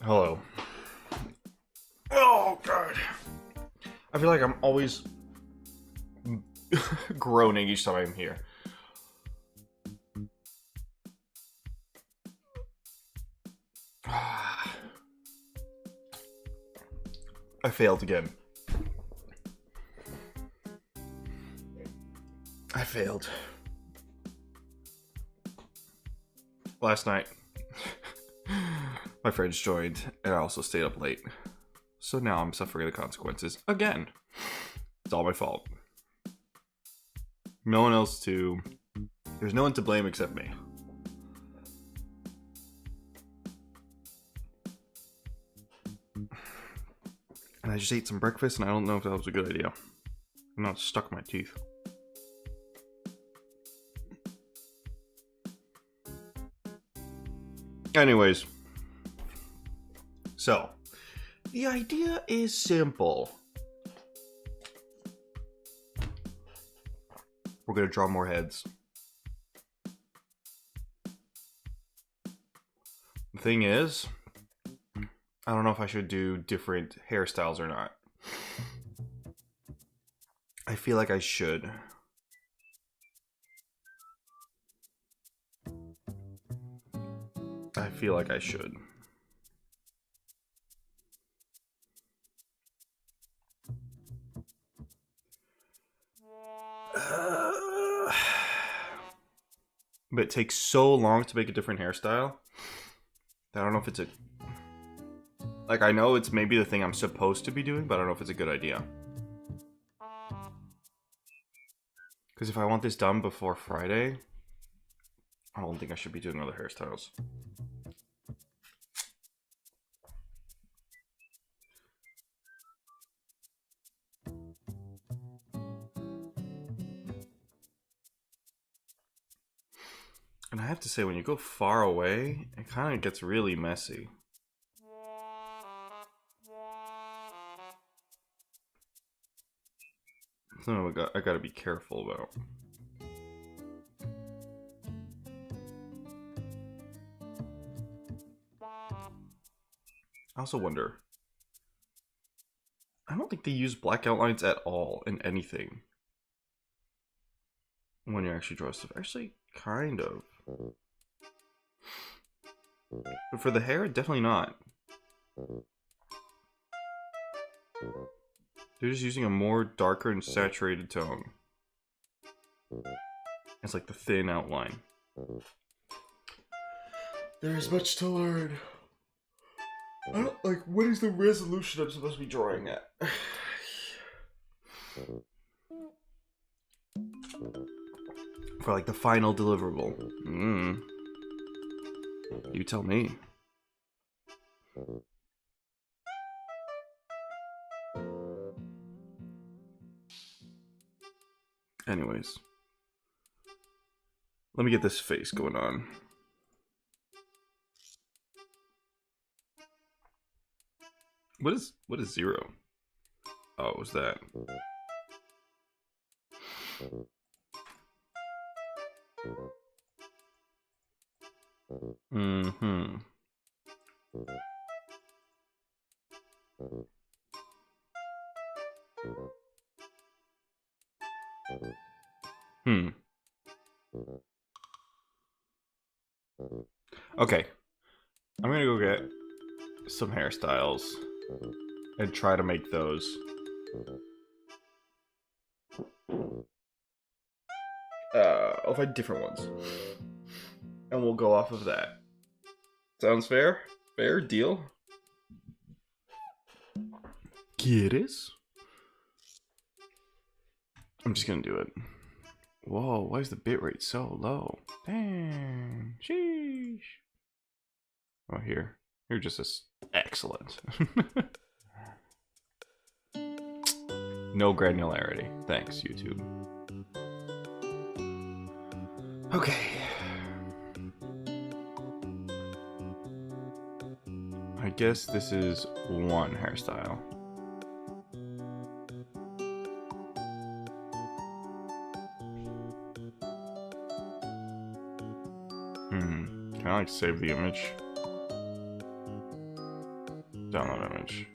Hello. Oh, God. I feel like I'm always groaning each time I'm here. I failed again. I failed. Last night, my friends joined, and I also stayed up late. So now I'm suffering the consequences again. It's all my fault. No one else to... There's no one to blame except me. And I just ate some breakfast, and I don't know if that was a good idea. I'm not stuck in my teeth. Anyways. So, the idea is simple. We're gonna draw more heads. The thing is, I don't know if I should do different hairstyles or not. I feel like I should. I feel like I should. But it takes so long to make a different hairstyle that I don't know if it's a... Like, I know it's maybe the thing I'm supposed to be doing, but I don't know if it's a good idea. Because if I want this done before Friday, I don't think I should be doing other hairstyles. And I have to say, when you go far away, it kind of gets really messy. So I gotta be careful about. I also wonder. I don't think they use black outlines at all in anything. When you actually draw stuff. Actually, kind of. But for the hair, definitely not. They're just using a more darker and saturated tone. It's like the thin outline. There is much to learn. I don't, like, what is the resolution I'm supposed to be drawing at? For like the final deliverable. You tell me. Anyways. Let me get this face going on. What is 0? Oh, it was that. Mm-hmm. Okay. I'm gonna go get some hairstyles and try to make those I'll find different ones. And we'll go off of that. Sounds fair? Fair deal? It is. I'm just gonna do it. Whoa, why is the bitrate so low? Dang. Sheesh. Oh, here. You're just excellent. No granularity. Thanks, YouTube. Okay. I guess this is one hairstyle. Can I like save the image? Download image.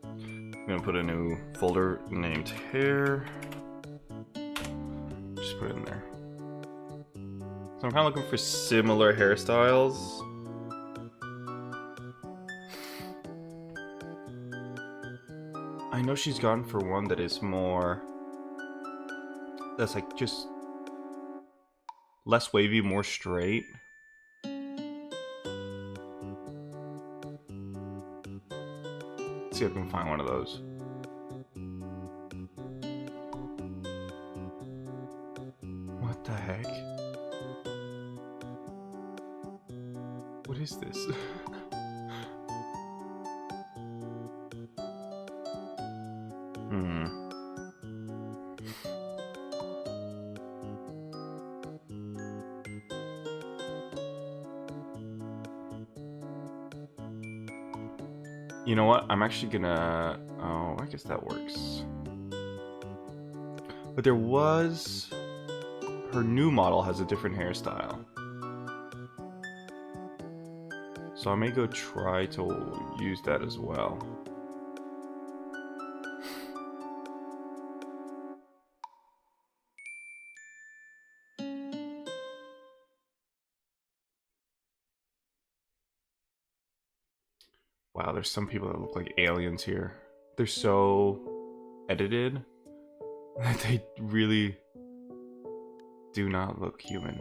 I'm gonna put a new folder named hair. Just put it in there. So I'm kind of looking for similar hairstyles. I know she's gone for one that is more... that's like just less wavy, more straight. Let's see if I can find one of those. What the heck? What is this? You know what? I'm actually gonna... oh, I guess that works. But there was... her new model has a different hairstyle. So I may go try to use that as well. Wow, there's some people that look like aliens here. They're so edited that they really do not look human.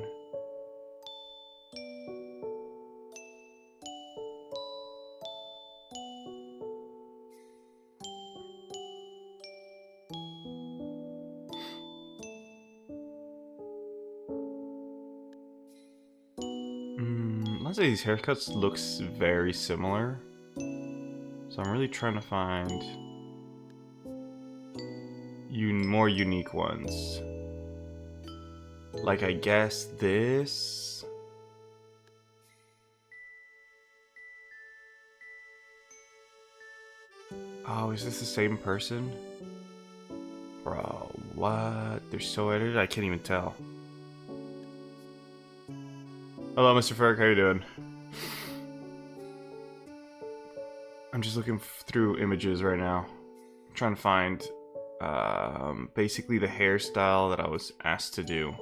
Let's say these haircuts looks very similar. So I'm really trying to find more unique ones. Like, I guess this. Oh, is this the same person? Bro, what? They're so edited, I can't even tell. Hello, Mr. Ferrick, how you doing? I'm just looking through images right now. I'm trying to find basically the hairstyle that I was asked to do.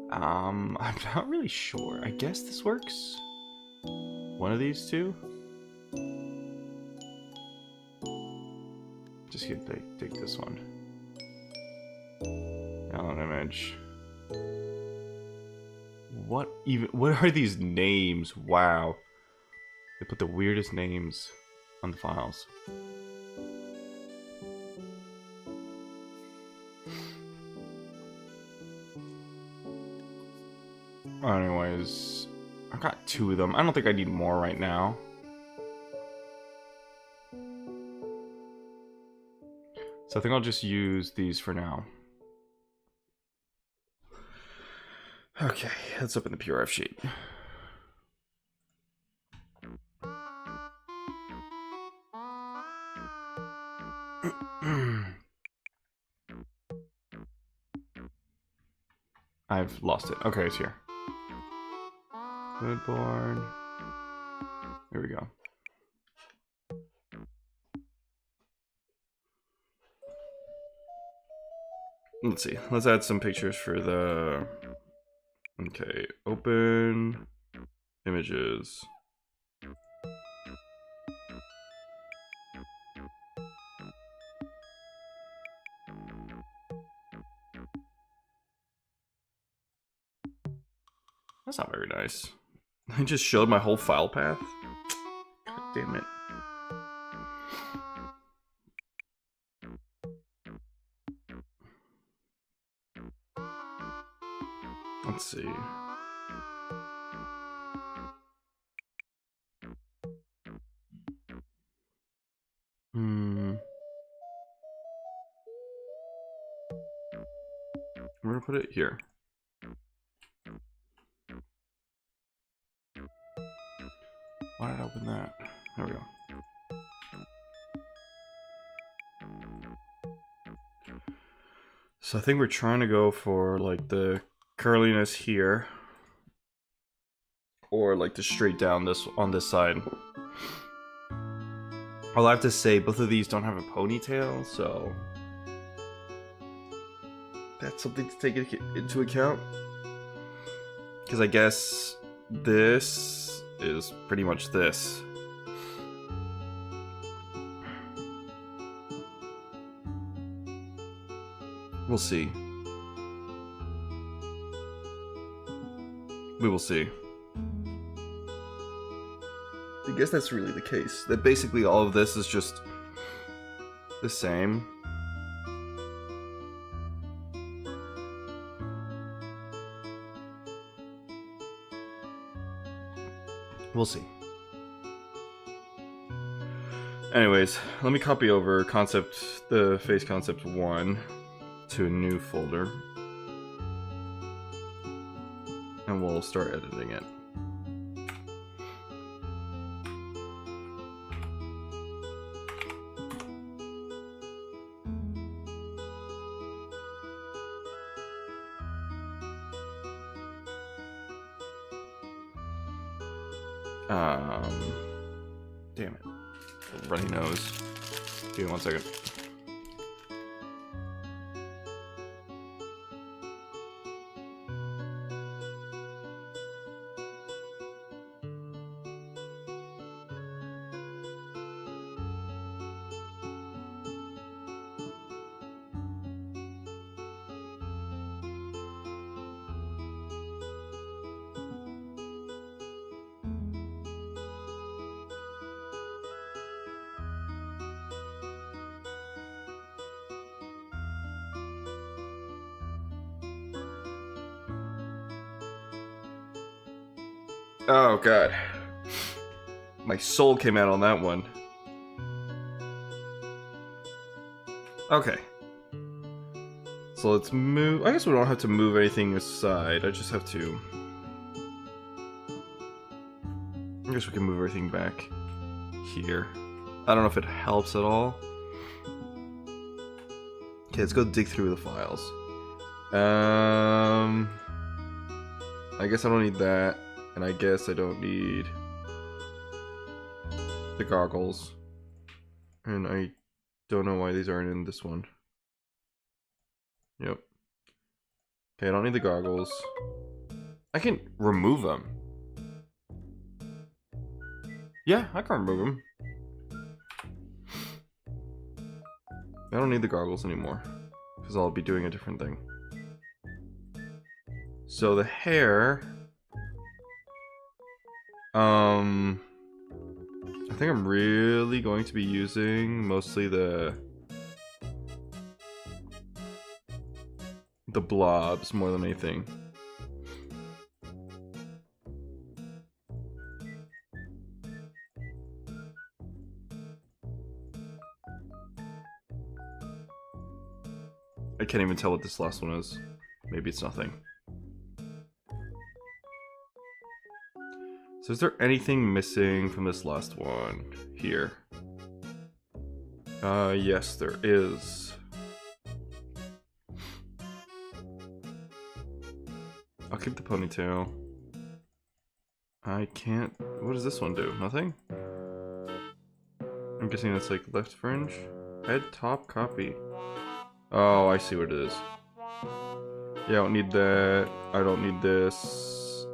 I'm not really sure. I guess this works. One of these two. Just gonna take this one. Download image. What are these names? Wow. They put the weirdest names on the files. Anyways, I got 2 of them. I don't think I need more right now. So I think I'll just use these for now. Okay, let's open the Pier sheet. I've lost it. Okay, it's here. Clipboard. Here we go. let's see. Let's add some pictures for the... Okay, open images. That's not very nice. I just showed my whole file path. God damn it. Let's see. We're gonna put it here. Why did I open that? There we go. So I think we're trying to go for like the curliness here, or like the straight down this on this side. I'll have to say both of these don't have a ponytail, so that's something to take into account. Because I guess this is pretty much this. We'll see. We will see. I guess that's really the case. That basically all of this is just the same. We'll see. Anyways, let me copy over the face concept 1 to a new folder. And we'll start editing it. Damn it. Runny nose. Give me 1 second. Oh god. My soul came out on that one. Okay. So let's move. I guess we don't have to move anything aside. I just have to. I guess we can move everything back here. I don't know if it helps at all. Okay, let's go dig through the files. I guess I don't need that. And I guess I don't need the goggles. And I don't know why these aren't in this one. Yep. Okay, I don't need the goggles. I can remove them. Yeah, I can remove them. I don't need the goggles anymore, because I'll be doing a different thing. So the hair... I think I'm really going to be using mostly the blobs more than anything. I can't even tell what this last one is. Maybe it's nothing. So is there anything missing from this last one here? Yes, there is. I'll keep the ponytail. I can't... What does this one do? Nothing? I'm guessing that's like left fringe? Head top copy. Oh, I see what it is. Yeah, I don't need that. I don't need this.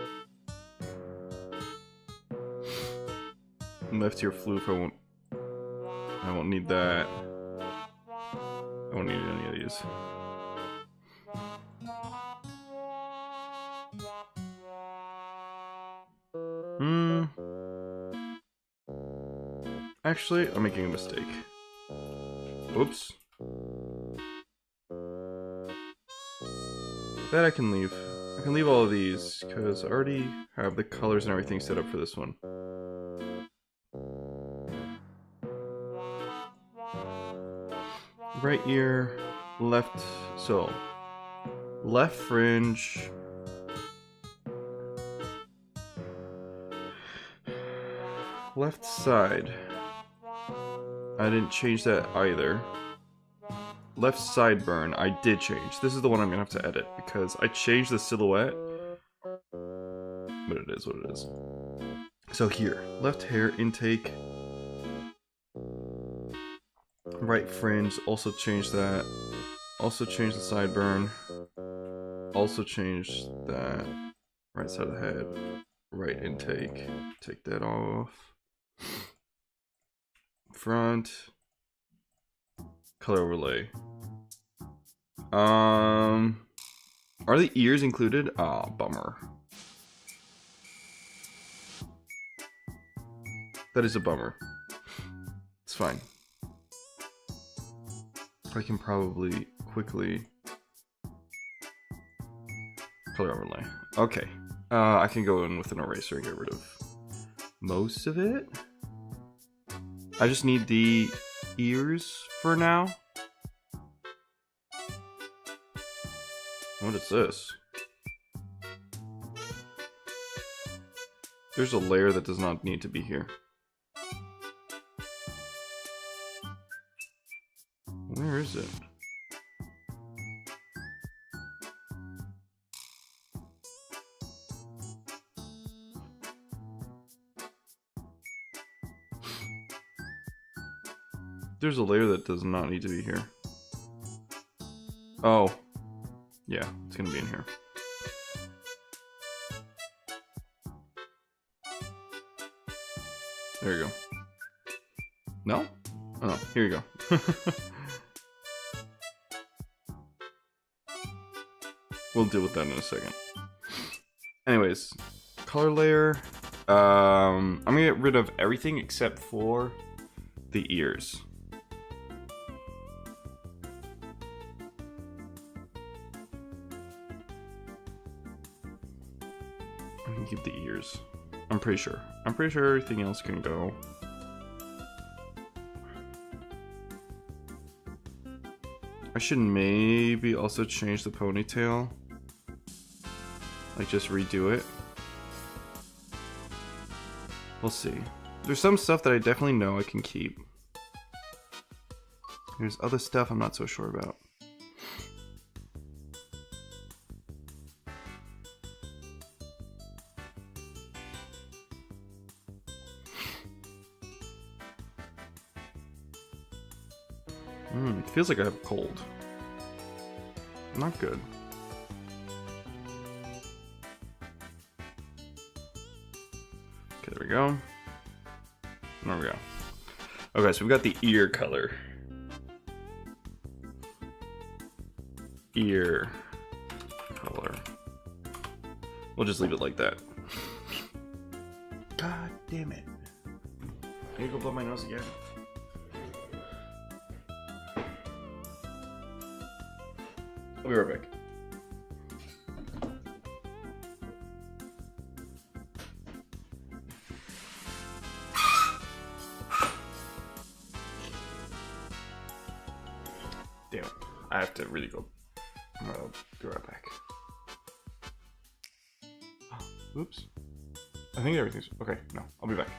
Left ear floof, I won't need that. I won't need any of these. Actually, I'm making a mistake. Oops. That I can leave. I can leave all of these, because I already have the colors and everything set up for this one. Right ear, left, so left fringe, left side. I didn't change that either. Left sideburn, I did change. This is the one I'm gonna have to edit because I changed the silhouette, but it is what it is. So here, left hair intake, right fringe, also changed that. Also changed the sideburn. Also changed that. Right side of the head. Right intake. Take that off. Front. Color overlay. Are the ears included? Ah, bummer. That is a bummer. It's fine. I can probably quickly color overlay. Okay. I can go in with an eraser and get rid of most of it. I just need the ears for now. What is this? There's a layer that does not need to be here. Where is it? There's a layer that does not need to be here. Oh. Yeah, it's gonna be in here. There you go. No? Oh, no. Here you go. We'll deal with that in a second. Anyways, color layer. I'm gonna get rid of everything except for the ears. I can keep the ears. I'm pretty sure. I'm pretty sure everything else can go. I should maybe also change the ponytail. Like just redo it. We'll see. There's some stuff that I definitely know I can keep. There's other stuff I'm not so sure about. It feels like I have a cold. Not good. Okay, there we go. There we go. Okay, so we've got the ear color. Ear color. We'll just leave it like that. God damn it. I need to go blow my nose again. I'll be right back. Damn it. I have to really go. I'll be right back. Oh, oops. I think everything's okay. No, I'll be back.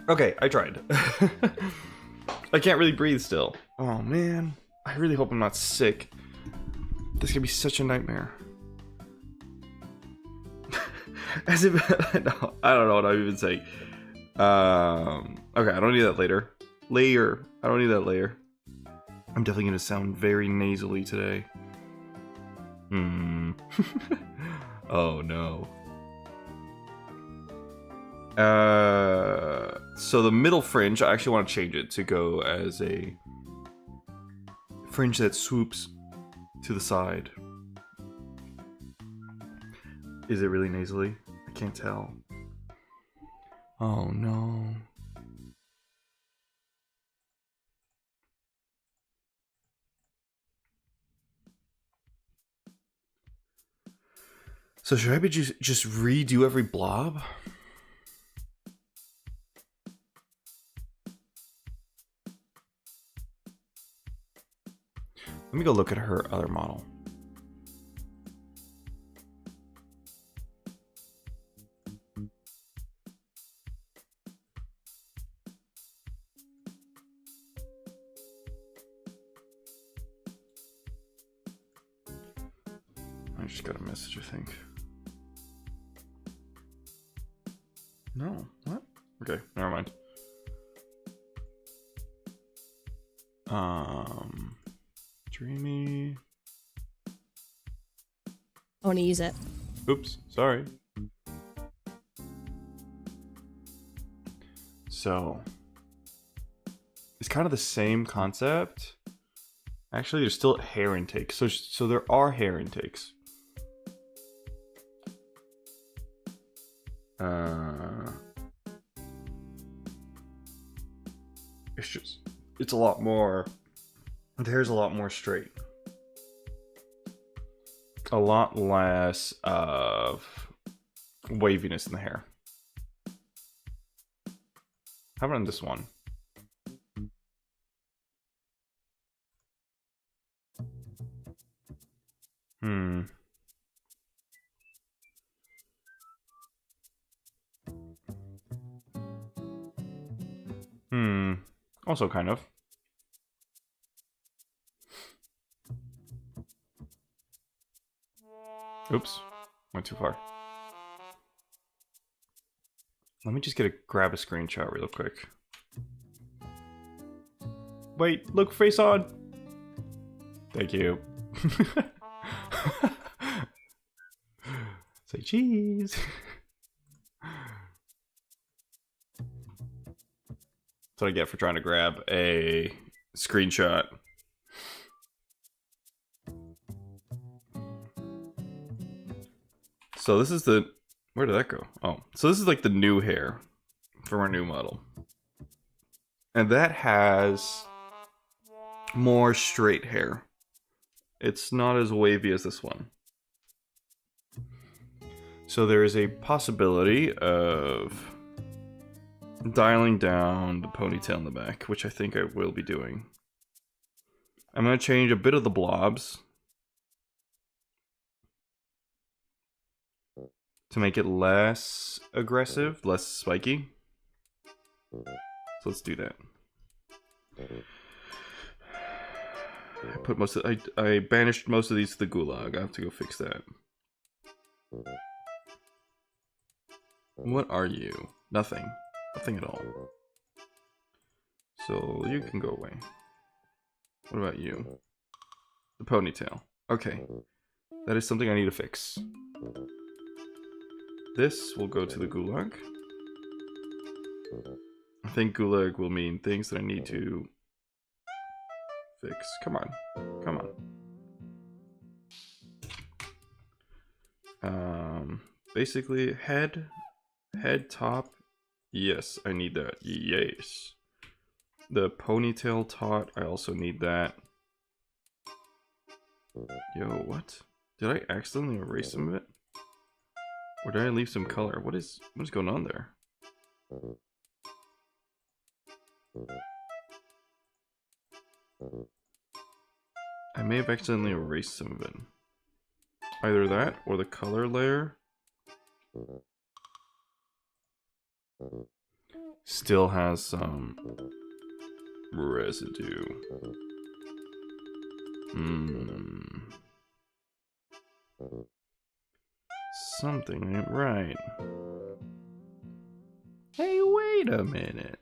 Okay, I tried. I can't really breathe still. Oh man, I really hope I'm not sick. This could be such a nightmare. As if no, I don't know what I'm even saying. Okay, I don't need that later. Layer. I don't need that layer. I'm definitely gonna sound very nasally today. Oh no. So the middle fringe, I actually want to change it to go as a fringe that swoops to the side. Is it really nasally? I can't tell. Oh no. So should I be just redo every blob? Let me go look at her other model. I just got a message, I think. No, what? Okay, never mind. Dreamy. I want to use it. Oops, sorry. So, it's kind of the same concept. Actually, there's still hair intakes. So there are hair intakes. It's a lot more. The hair's a lot more straight. A lot less of waviness in the hair. How about on this one? Also kind of. Oops. Went too far. Let me just grab a screenshot real quick. Wait, look, face on! Thank you. Say cheese! That's what I get for trying to grab a screenshot. So this is the... Where did that go? Oh, so this is like the new hair from our new model. And that has more straight hair. It's not as wavy as this one. So there is a possibility of dialing down the ponytail in the back, which I think I will be doing. I'm going to change a bit of the blobs to make it less aggressive, less spiky. So let's do that. I banished most of these to the gulag. I have to go fix that. What are you? Nothing. Nothing at all. So you can go away. What about you? The ponytail. Okay. That is something I need to fix. This will go to the gulag. I think gulag will mean things that I need to fix. Come on. Come on. Basically, head, top. Yes, I need that. Yes. The ponytail tot, I also need that. Yo, what? Did I accidentally erase some of it? Or did I leave some color? What is going on there? I may have accidentally erased some of it. Either that or the color layer. Still has some residue. Something ain't right. Hey, wait a minute.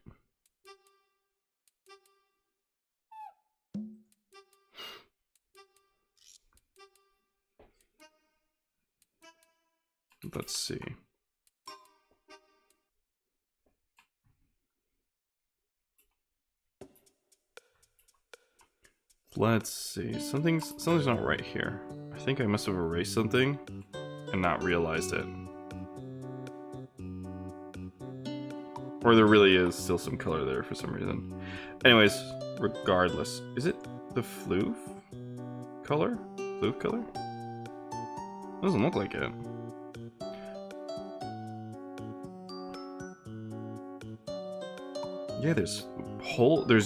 Let's see. Let's see. Something's not right here. I think I must have erased something and not realized it. Or there really is still some color there for some reason. Anyways, regardless. Is it the floof color? Floof color? Doesn't look like it. Yeah, there's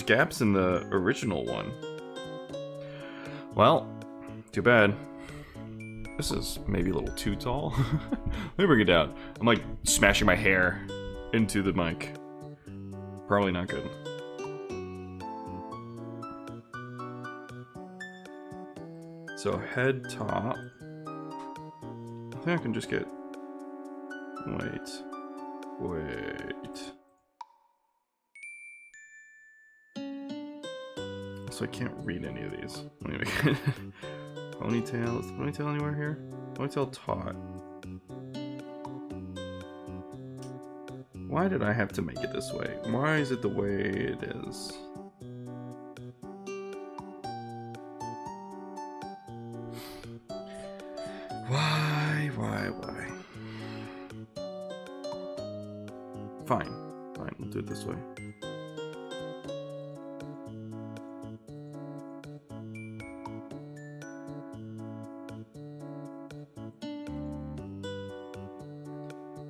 gaps in the original one. Well, too bad. This is maybe a little too tall. Let me bring it down. I'm like smashing my hair into the mic. Probably not good. So head top. I think I can just get... Wait. So I can't read any of these. Ponytail. Is the ponytail anywhere here? Ponytail taut. Why did I have to make it this way? Why is it the way it is? Why? Fine, we'll do it this way.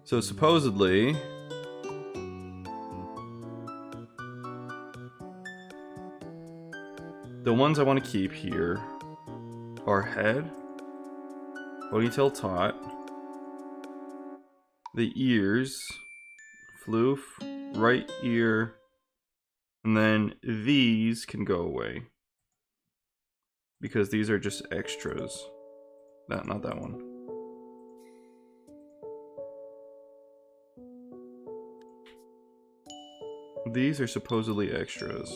So supposedly, the ones I want to keep here are head, ponytail taut, the ears, floof, right ear, and then these can go away. Because these are just extras. Not that one. These are supposedly extras.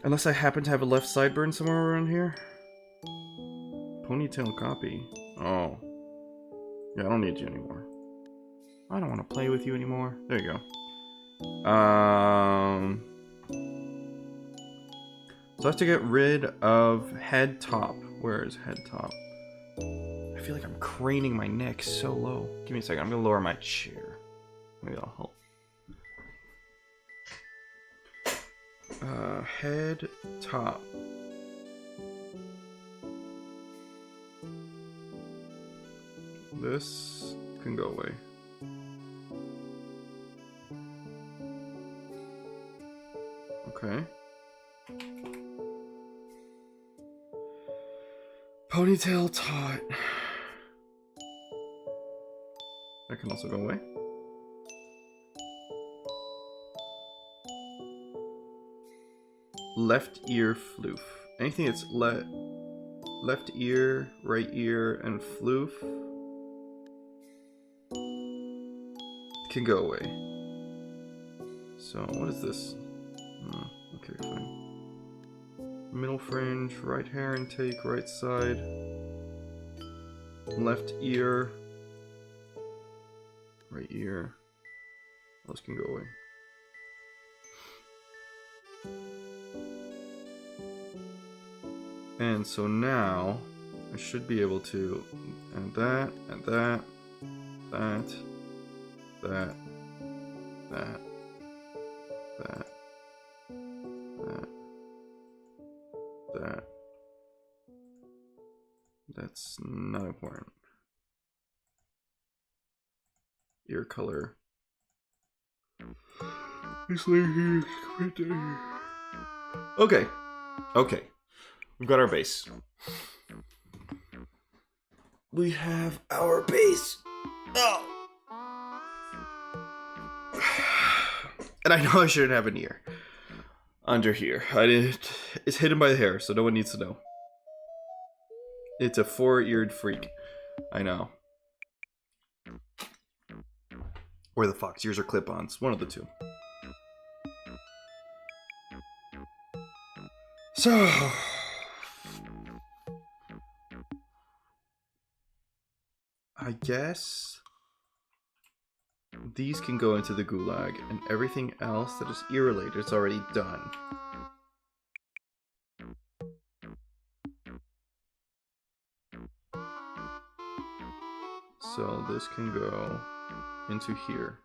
Unless I happen to have a left sideburn somewhere around here. Ponytail copy. Oh. Yeah, I don't need you anymore. I don't want to play with you anymore. There you go. So I have to get rid of head top. Where is head top? I feel like I'm craning my neck so low. Give me a second. I'm gonna lower my chair. Maybe that'll help. Head top. This can go away. Okay. Ponytail taut. That can also go away. Left ear floof. Anything that's left ear, right ear, and floof can go away. So what is this? Okay, fine. Middle fringe, right hair intake, right side, left ear, right ear. Those can go away. And so now I should be able to add that, add that, that, that, that, that, that, that. That's not important. Ear color. Okay. Okay. We've got our base. We have our base. Oh. And I know I shouldn't have an ear under here. It's hidden by the hair, so no one needs to know. It's a 4-eared freak. I know. Or the fox ears are clip-ons. One of the two. So... I guess... these can go into the gulag, and everything else that is ear-related is already done. So this can go into here.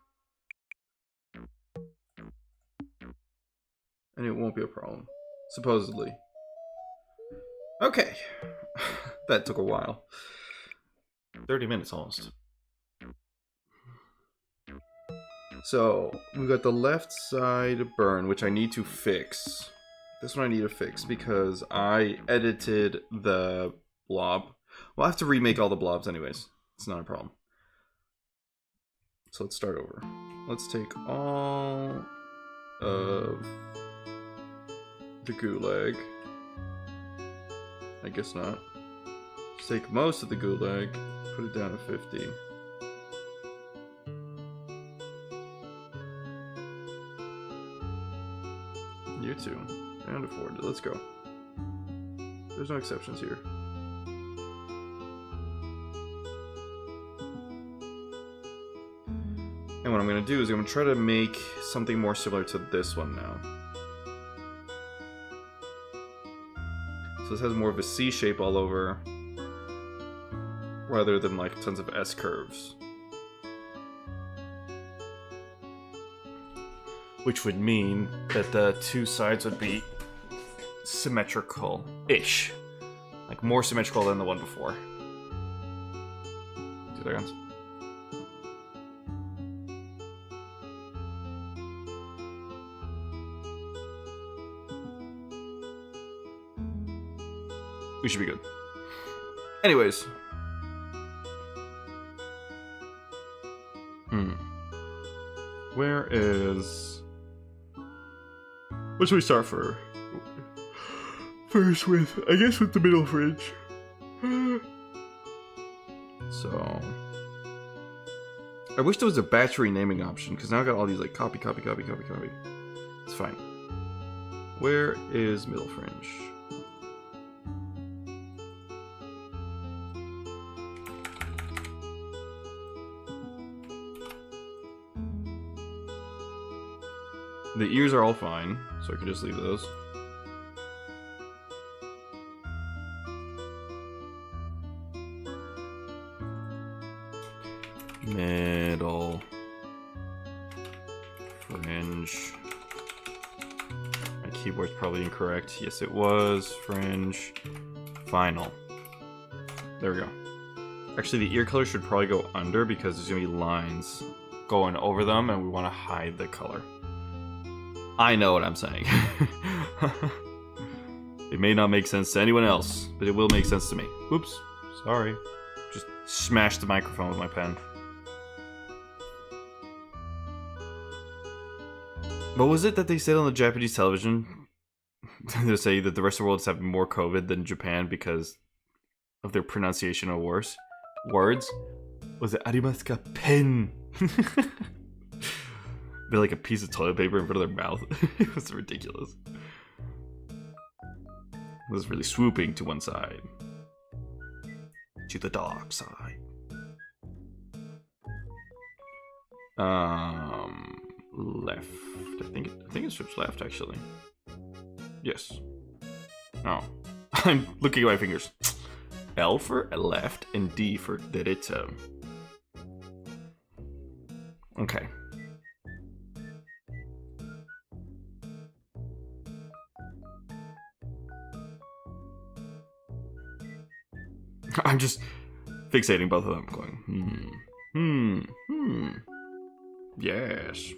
And it won't be a problem. Supposedly. Okay. That took a while. 30 minutes almost. So, we got the left side burn, which I need to fix. This one I need to fix because I edited the blob. Well, I have to remake all the blobs anyways. It's not a problem. So let's start over. Let's take all of the gulag. I guess not. Let's take most of the gulag, put it down to 50. You too. And afford it. Let's go. There's no exceptions here. And what I'm going to do is I'm going to try to make something more similar to this one now. So this has more of a C shape all over, rather than like tons of S curves. Which would mean that the two sides would be symmetrical-ish. Like more symmetrical than the one before. 2 seconds. We should be good. Anyways. Where is... What should we start for? First with, I guess with the middle fringe. So... I wish there was a batch renaming option, because now I got all these like copy. It's fine. Where is middle fringe? The ears are all fine, so I can just leave those. Middle fringe. My keyboard's probably incorrect. Yes, it was. Fringe. Final. There we go. Actually, the ear color should probably go under because there's gonna be lines going over them, and we want to hide the color. I know what I'm saying. It may not make sense to anyone else, but it will make sense to me. Oops, sorry. Just smashed the microphone with my pen. What was it that they said on the Japanese television? They say that the rest of the world is having more COVID than Japan because of their pronunciation of words. Was it arimasu ka pen? Be like a piece of toilet paper in front of their mouth. It was ridiculous. It was really swooping to one side. To the dark side. Left. I think it switched left actually. Yes. Oh. I'm looking at my fingers. L for left and D for derecha. Okay. I'm just fixating both of them, going, yes.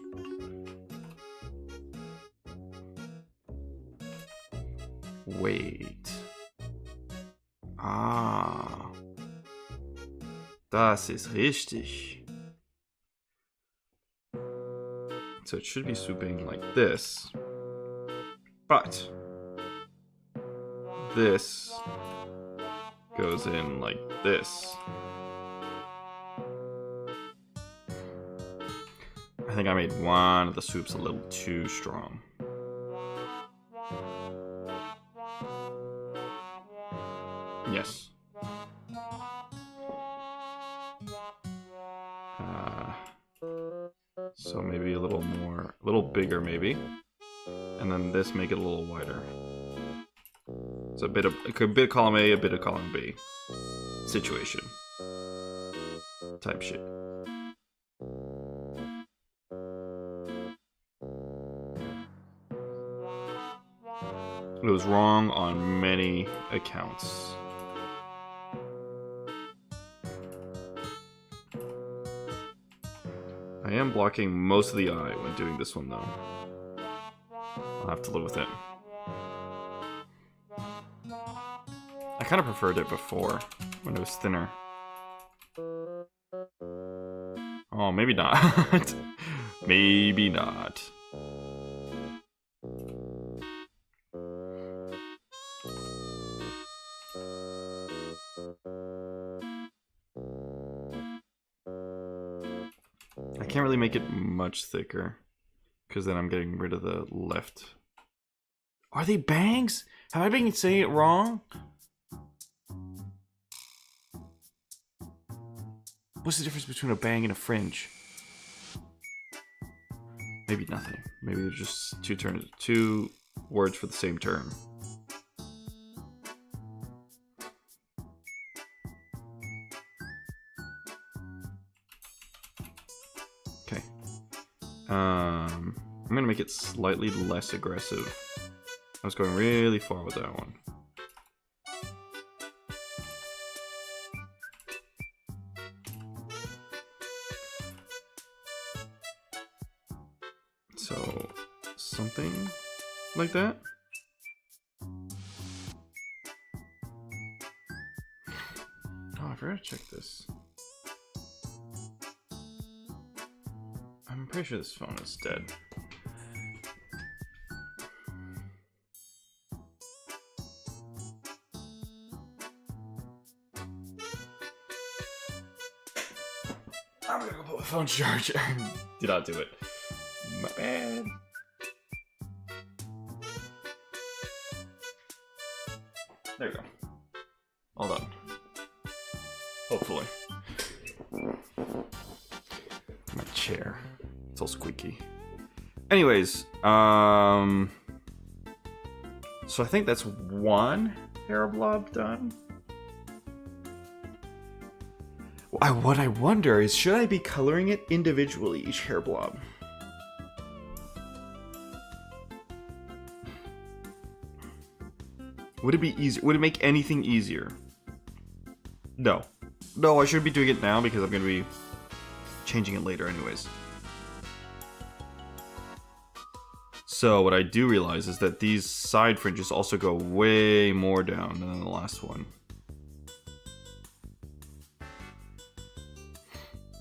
Wait. Ah. Das ist richtig. So it should be swooping like this. But this goes in like this. I think I made one of the swoops a little too strong. Yes. So maybe a little more, a little bigger maybe. And then this, make it a little wider. So a bit of column A, a bit of column B. Situation. Type shit. It was wrong on many accounts. I am blocking most of the eye when doing this one, though. I'll have to live with it. I kind of preferred it before, when it was thinner. Oh, maybe not. Maybe not. I can't really make it much thicker, because then I'm getting rid of the left. Are they bangs? Have I been saying it wrong? What's the difference between a bang and a fringe? Maybe nothing. Maybe they're just two words for the same term. Okay. I'm gonna make it slightly less aggressive. I was going really far with that one. So, something like that. Oh, I forgot to check this. I'm pretty sure this phone is dead. I'm gonna go put my phone charger. Did not do it. My bad. There you go. All done. Hopefully. My chair. It's all squeaky. Anyways, so I think that's one hair blob done. What I wonder is, should I be coloring it individually, each hair blob? Would it be easier? Would it make anything easier? No. No, I should be doing it now because I'm going to be changing it later anyways. So what I do realize is that these side fringes also go way more down than the last one.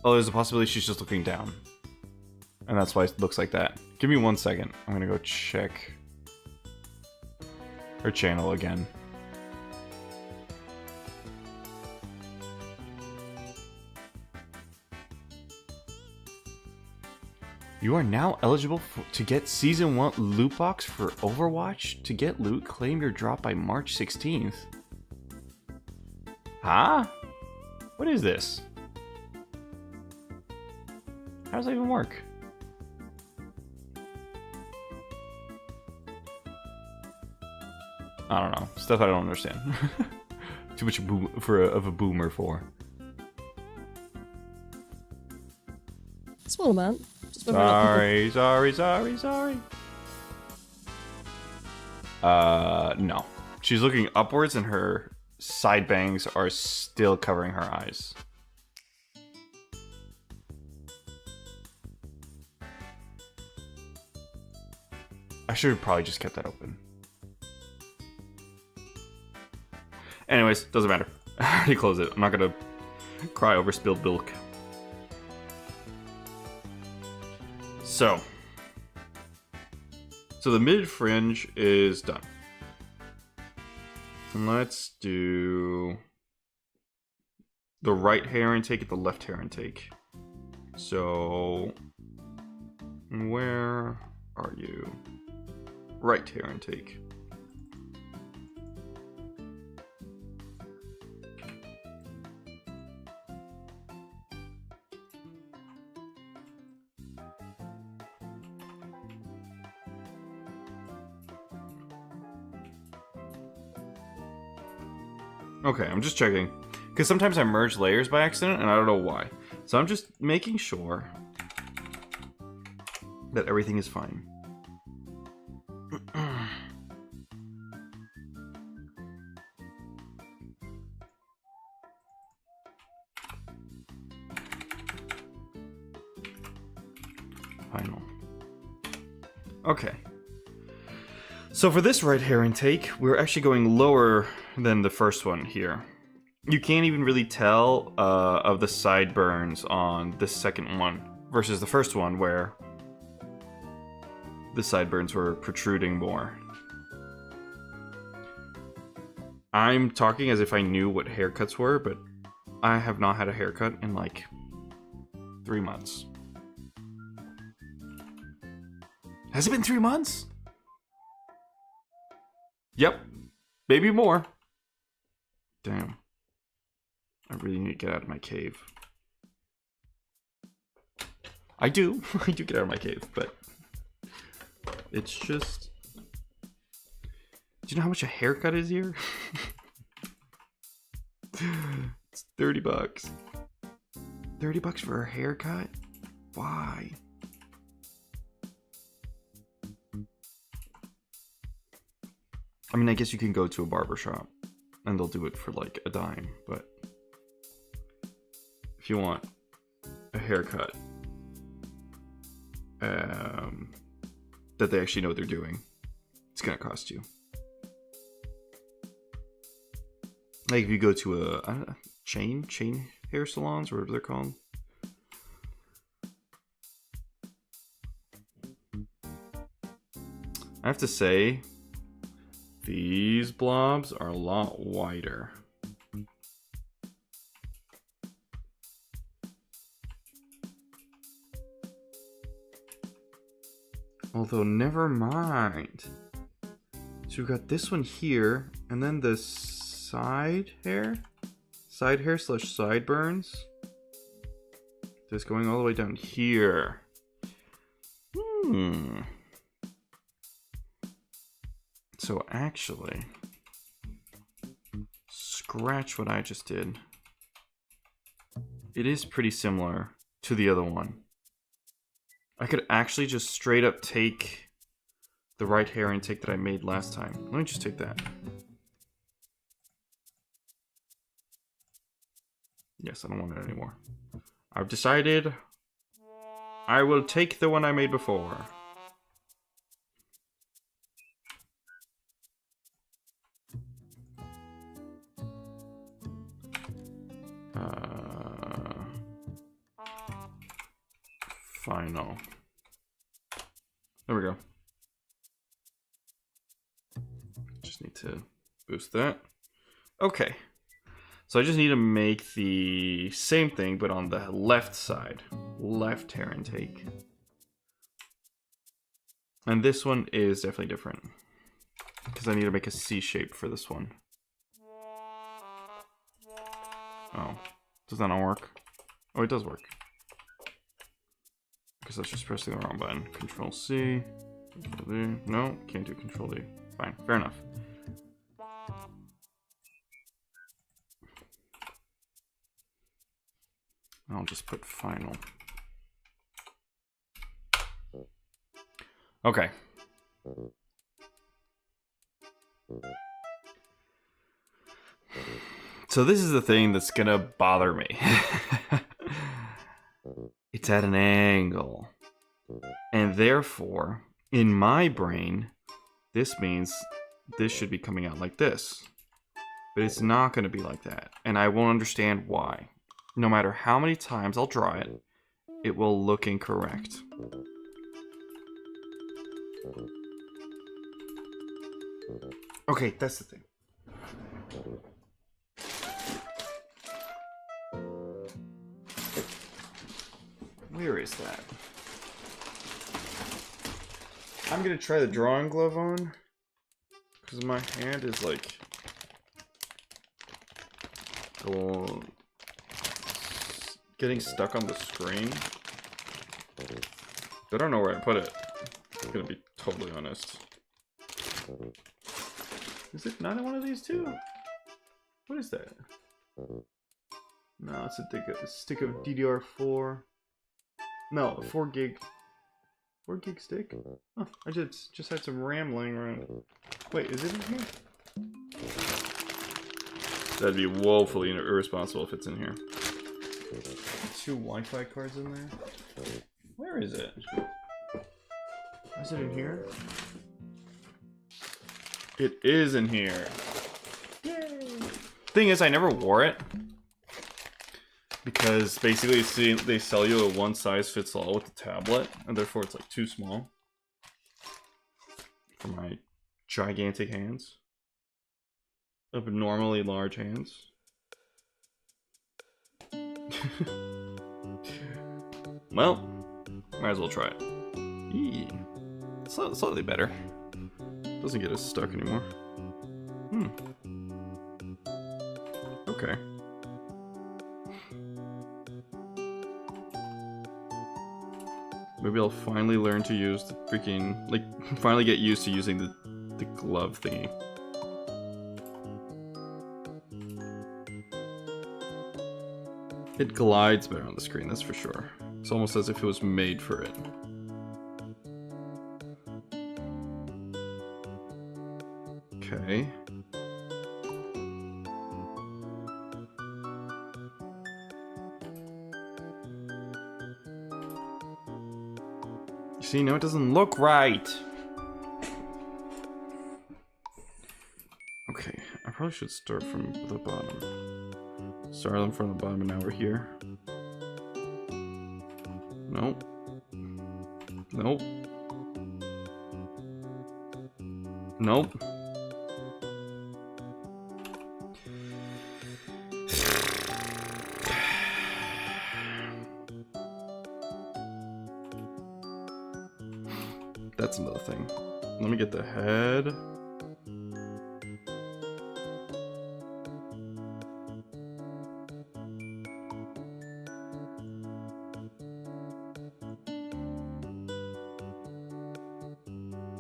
Oh, there's a possibility she's just looking down. And that's why it looks like that. Give me 1 second. I'm going to go check her channel again. You are now eligible to get Season 1 loot box for Overwatch. To get loot, claim your drop by March 16th. Huh? What is this? How does that even work? I don't know. Stuff I don't understand. Too much of a boomer for. Small amount. Sorry. No. She's looking upwards and her side bangs are still covering her eyes. I should have probably just kept that open. Anyways, doesn't matter. I already closed it. I'm not gonna cry over spilled milk. So, So the mid fringe is done. And let's do the right hair intake at the left hair intake. So where are you? Right hair intake. Okay, I'm just checking. Because sometimes I merge layers by accident, and I don't know why. So I'm just making sure that everything is fine. Final. Okay. So for this right hair intake, we're actually going lower than the first one here. You can't even really tell of the sideburns on the second one versus the first one where the sideburns were protruding more. I'm talking as if I knew what haircuts were, but I have not had a haircut in like 3 months. Has it been 3 months? Yep. Maybe more. Damn. I really need to get out of my cave. I do. I do get out of my cave, but it's just... Do you know how much a haircut is here? It's 30 bucks. 30 bucks for a haircut? Why? I mean, I guess you can go to a barber shop and they'll do it for like a dime, but if you want a haircut that they actually know what they're doing, it's gonna cost you. Like if you go to a chain hair salons, or whatever they're called. I have to say, these blobs are a lot wider. Although, never mind. So we've got this one here, and then the side hair slash sideburns. Just going all the way down here. So actually, scratch what I just did. It is pretty similar to the other one. I could actually just straight up take the right hair intake that I made last time. Let me just take that. Yes, I don't want it anymore. I've decided I will take the one I made before. Final. There we go. Just need to boost that. Okay. So I just need to make the same thing, but on the left side. Left hair intake. And this one is definitely different, because I need to make a C shape for this one. Oh. Does that not work? Oh, it does work. Because that's just pressing the wrong button. Control C. Control D. No, can't do Control D. Fine, fair enough. I'll just put final. Okay. So this is the thing that's gonna bother me. It's at an angle. And therefore, in my brain, this means this should be coming out like this. But it's not going to be like that. And I won't understand why. No matter how many times I'll draw it, it will look incorrect. Okay, that's the thing. Where is that? I'm gonna try the drawing glove on. Because my hand is like... getting stuck on the screen. I don't know where I put it. I'm gonna be totally honest. Is it not in one of these two? What is that? No, it's a stick of DDR4. No, a 4 gig. 4 gig stick? Oh, I just had some RAM laying around. Wait, is it in here? That'd be woefully irresponsible if it's in here. 2 Wi-Fi cards in there? Where is it? Is it in here? It is in here. Yay! Thing is, I never wore it. Because basically they sell you a one size fits all with the tablet, and therefore it's like too small for my gigantic hands. Abnormally large hands. Well, might as well try it. Eee. Slightly better. Doesn't get us stuck anymore. Okay. Maybe I'll finally learn to use the freaking... like, finally get used to using the glove thingy. It glides better on the screen, that's for sure. It's almost as if it was made for it. Okay. You see, now it doesn't look right. Okay, I probably should start from the bottom. Start them from the bottom and now we're here. Nope. Nope. Nope. That's another thing. Let me get the head.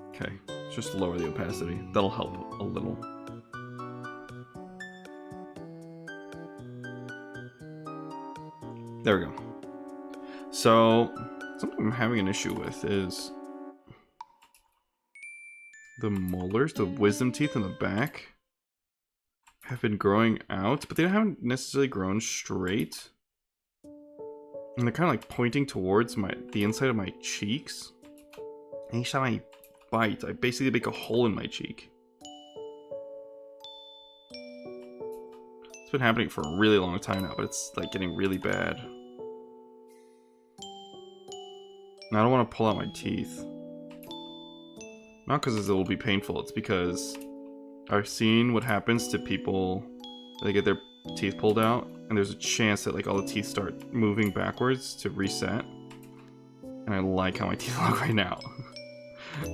Okay, just lower the opacity. That'll help a little. There we go. So, something I'm having an issue with is the molars, the wisdom teeth in the back have been growing out, but they haven't necessarily grown straight. And they're kind of like pointing towards the inside of my cheeks. And each time I bite, I basically make a hole in my cheek. It's been happening for a really long time now, but it's like getting really bad. And I don't want to pull out my teeth. Not because it will be painful, it's because I've seen what happens to people when they get their teeth pulled out, and there's a chance that like all the teeth start moving backwards to reset. And I like how my teeth look right now.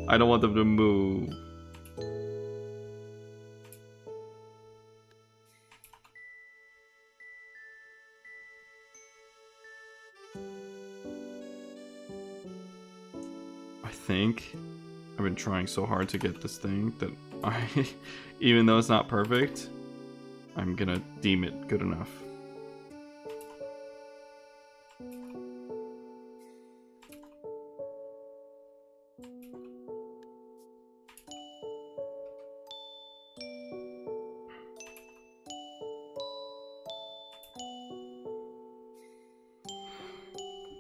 I don't want them to move. I think I've been trying so hard to get this thing that even though it's not perfect, I'm gonna deem it good enough.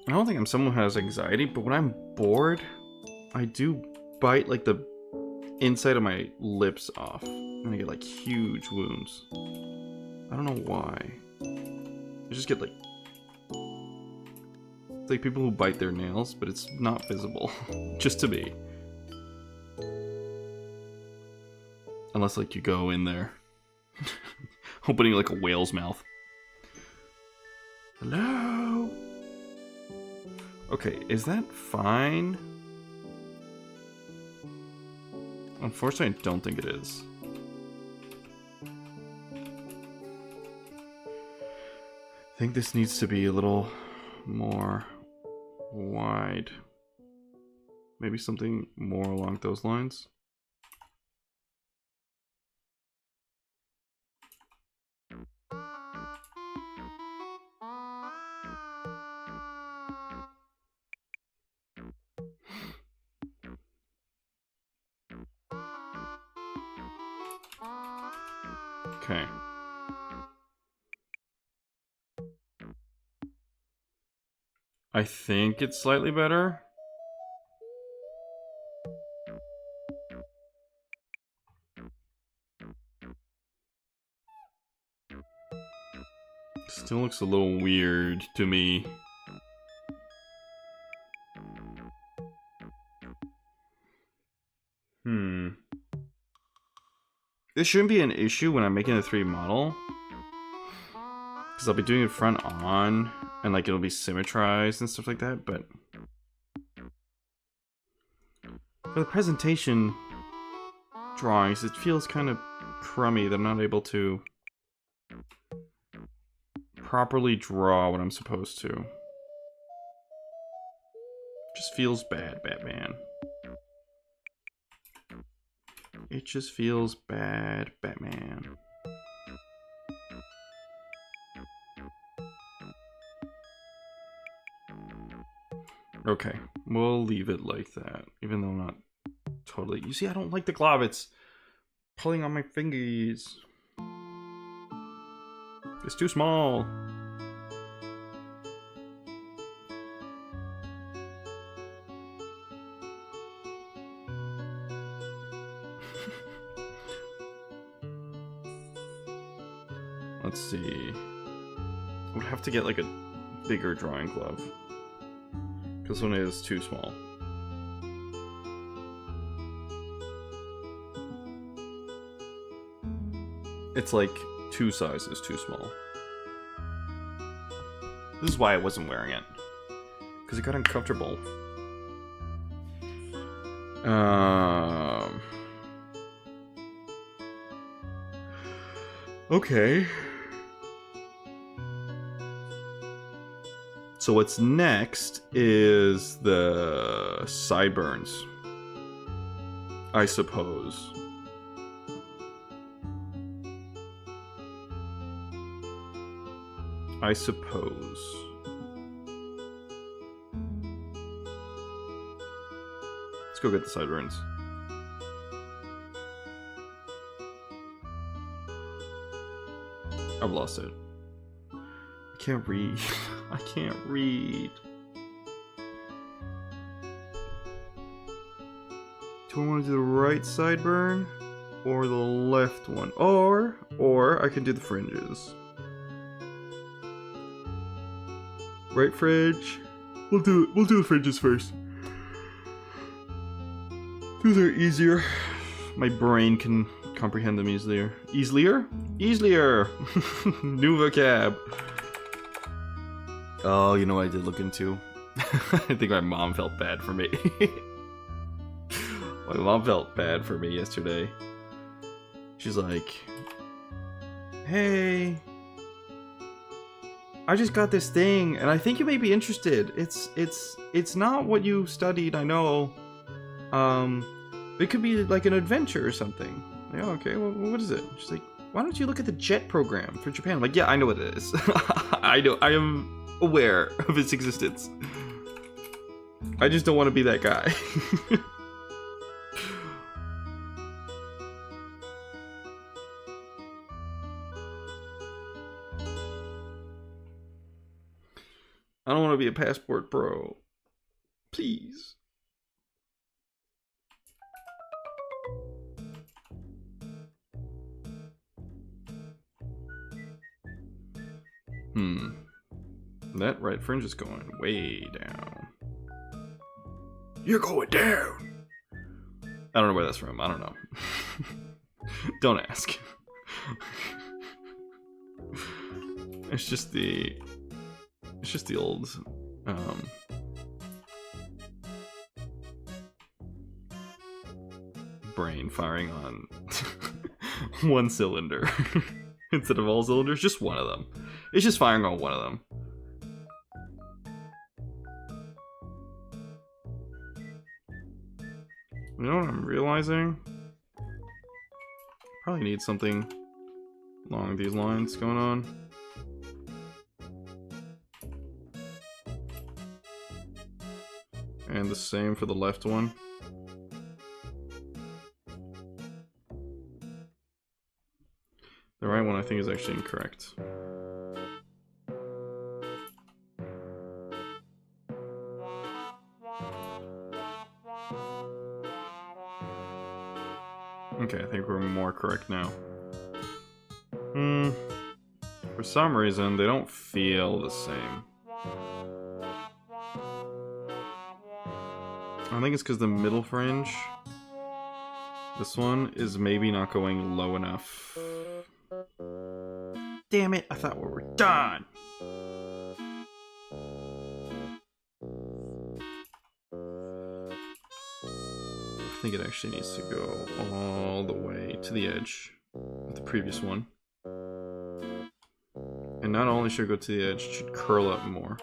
I don't think I'm someone who has anxiety, but when I'm bored, I do bite like the inside of my lips off, and I get like huge wounds. I don't know why. I just get like... It's like people who bite their nails, but it's not visible. Just to me. Unless, like, you go in there. Opening, like, a whale's mouth. Hello? Okay, is that fine? Unfortunately, I don't think it is. I think this needs to be a little more wide. Maybe something more along those lines. Okay. I think it's slightly better. Still looks a little weird to me. This shouldn't be an issue when I'm making a 3D model. Because I'll be doing it front on, and like it'll be symmetrized and stuff like that, but... for the presentation drawings, it feels kind of crummy that I'm not able to properly draw what I'm supposed to. Just feels bad, Batman. It just feels bad, Batman. Okay, we'll leave it like that, even though I'm not totally... You see, I don't like the glove, it's pulling on my fingers. It's too small. Let's see. I would have to get like a bigger drawing glove. This one is too small. It's like 2 sizes too small. This is why I wasn't wearing it. Because it got uncomfortable. Okay. So what's next is the sideburns, I suppose. Let's go get the sideburns. I've lost it. I can't read. I can't read. Do I want to do the right sideburn or the left one? Or I can do the fringes. Right fringe. We'll do the fringes first. Those are easier. My brain can comprehend them easier. Easier? New vocab. Oh, you know what I did look into? I think my mom felt bad for me. My mom felt bad for me yesterday. She's like, hey, I just got this thing and I think you may be interested. It's not what you studied, I know. It could be like an adventure or something. Like, oh, okay, well, what is it? She's like, why don't you look at the JET program for Japan? I'm like, yeah, I know what it is. I am aware of its existence. I just don't want to be that guy. I don't want to be a passport bro. Please. That right fringe is going way down. You're going down! I don't know where that's from. I don't know. Don't ask. It's just the old brain firing on one cylinder instead of all cylinders, just one of them. It's just firing on one of them. You know what I'm realizing? Probably need something along these lines going on. And the same for the left one. The right one I think is actually incorrect. Okay, I think we're more correct now. For some reason, they don't feel the same. I think it's because the middle fringe, this one, is maybe not going low enough. Damn it, I thought we were done! I think it actually needs to go all the way to the edge of the previous one. And not only should it go to the edge, it should curl up more.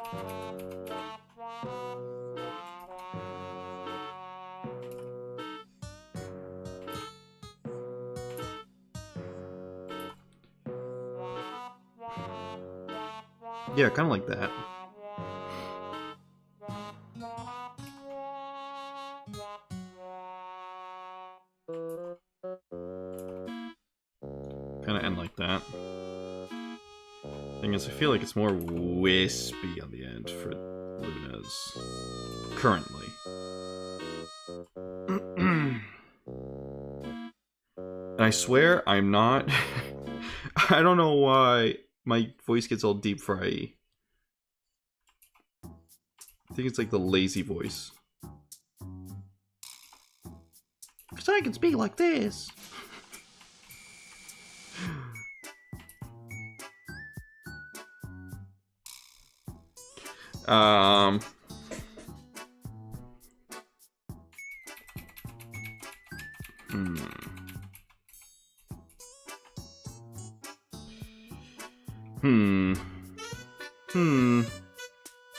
Yeah, kind of like that. Kind of end like that. Thing is, I feel like it's more wispy on the end for Luna's currently. And I swear I'm not. I don't know why my voice gets all deep fry-y. I think it's like the lazy voice. Because I can speak like this.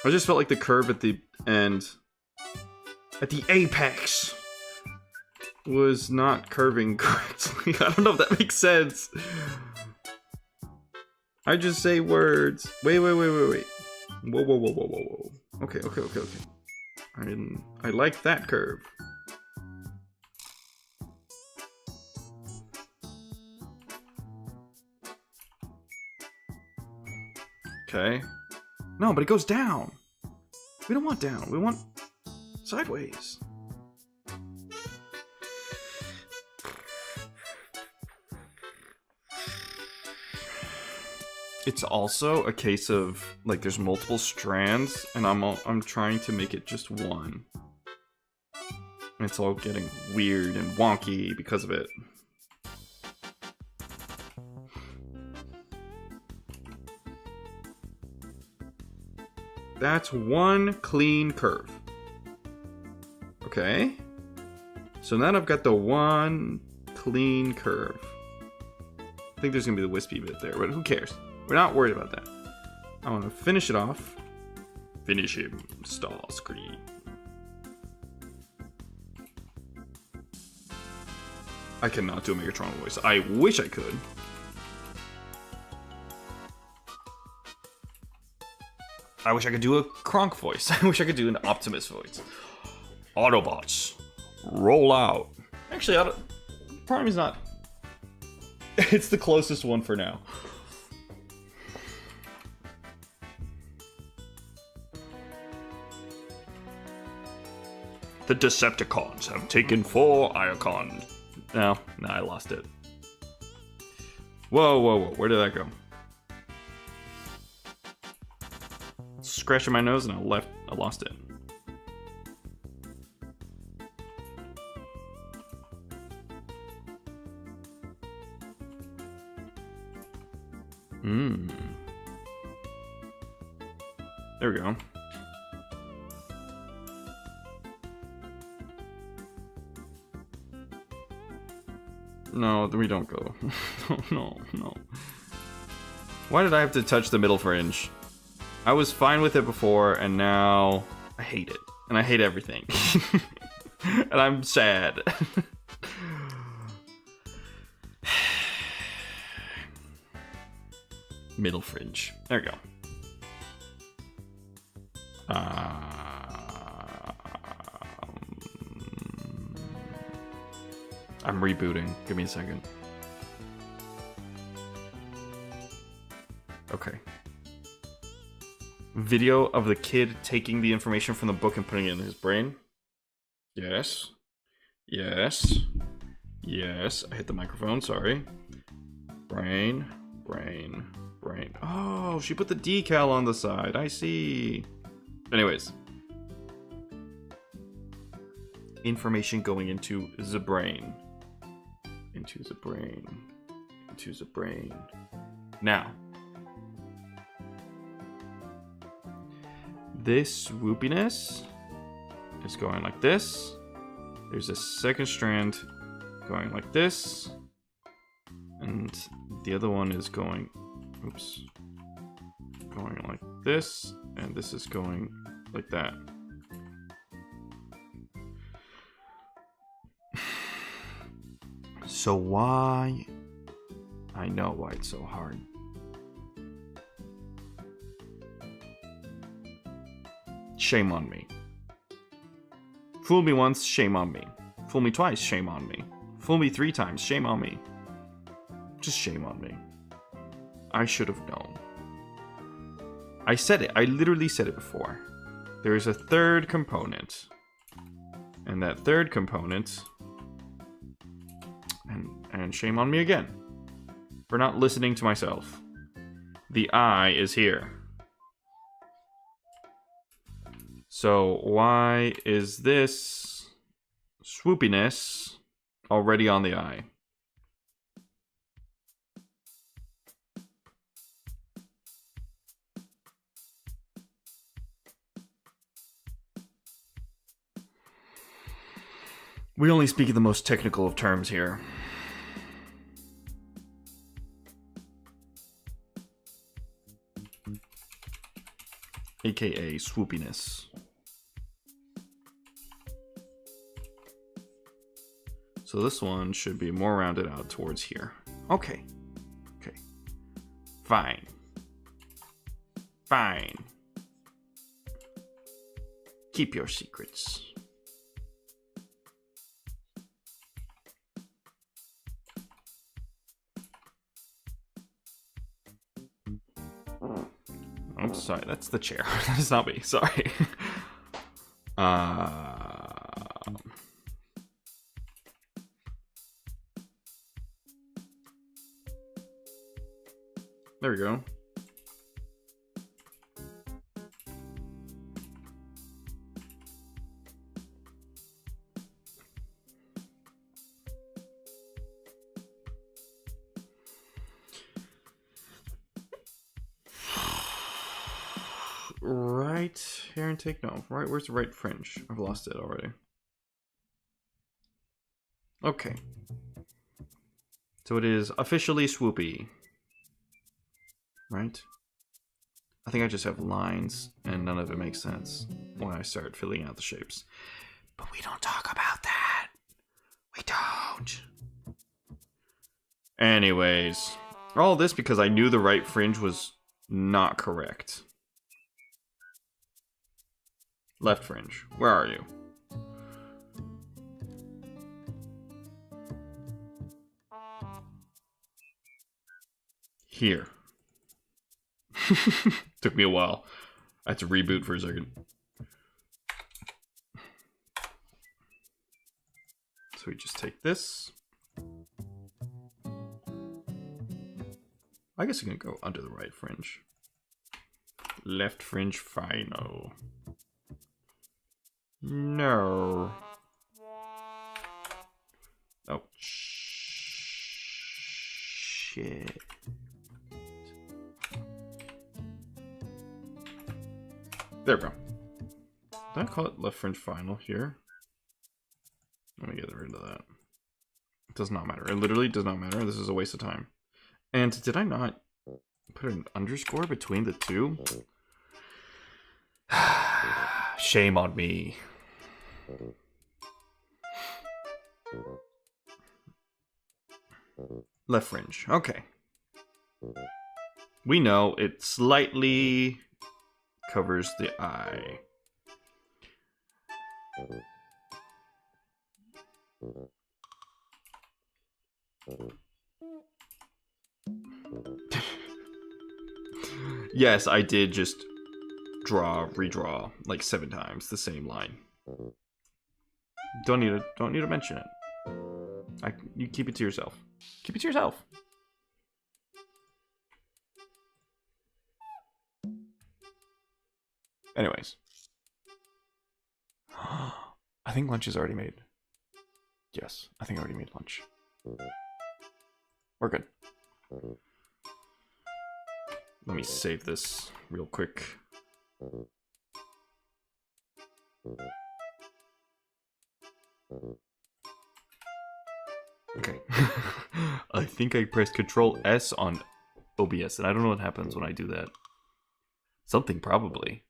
I just felt like the curve at the end, at the apex, was not curving correctly. I don't know if that makes sense. I just say words. Wait. Whoa. Okay. I like that curve. Okay. No, but it goes down. We don't want down. We want sideways. It's also a case of like there's multiple strands, and I'm trying to make it just one. And it's all getting weird and wonky because of it. That's one clean curve. Okay. So now I've got the one clean curve. I think there's gonna be the wispy bit there, but who cares? We're not worried about that. I want to finish it off. Finish him, star screen. I cannot do a Megatron voice. I wish I could. I wish I could do a Kronk voice. I wish I could do an Optimus voice. Autobots, roll out. Actually, Prime is not. It's the closest one for now. The Decepticons have taken 4 Iacons. No, I lost it. Whoa. Where did that go? Scratching my nose and I lost it. There we go. No, we don't go. No. Why did I have to touch the middle fringe? I was fine with it before, and now I hate it. And I hate everything. And I'm sad. Middle fringe. There we go. I'm rebooting. Give me a second. Okay. Video of the kid taking the information from the book and putting it in his brain. Yes. Yes. Yes. I hit the microphone, sorry. Brain. Oh, she put the decal on the side. I see. Anyways. Information going into the brain. Into the brain. Now. This swoopiness is going like this. There's a second strand going like this. And the other one is going, oops, going like this. And this is going like that. So why? I know why it's so hard. Shame on me. Fool me once, shame on me. Fool me twice, shame on me. Fool me 3 times, shame on me. Just shame on me. I should have known. I said it. I literally said it before. There is a third component. And that third component... And shame on me again. For not listening to myself. The eye is here. So why is this swoopiness already on the eye? We only speak in the most technical of terms here. AKA swoopiness. So this one should be more rounded out towards here. Okay. Okay. Fine. Fine. Keep your secrets. Oops, sorry, that's the chair. That's not me, sorry. There we go. Right hair intake? No. Right, where's the right fringe? I've lost it already. Okay. So it is officially swoopy. Right? I think I just have lines and none of it makes sense when I start filling out the shapes. But we don't talk about that. We don't. Anyways. All this because I knew the right fringe was not correct. Left fringe. Where are you? Here. Took me a while. I had to reboot for a second. So we just take this. I guess I can go under the right fringe. Left fringe final. No. Oh, shit. There we go. Did I call it left fringe final here? Let me get rid of that. It does not matter. It literally does not matter. This is a waste of time. And did I not put an underscore between the two? Shame on me. Left fringe. Okay. We know it slightly covers the eye. Yes, I did just redraw like 7 times the same line. Don't need to mention it. You keep it to yourself. Keep it to yourself. Anyways. I think lunch is already made. Yes, I think I already made lunch. We're good. Let me save this real quick. Okay. I think I pressed Control S on OBS, and I don't know what happens when I do that. Something probably.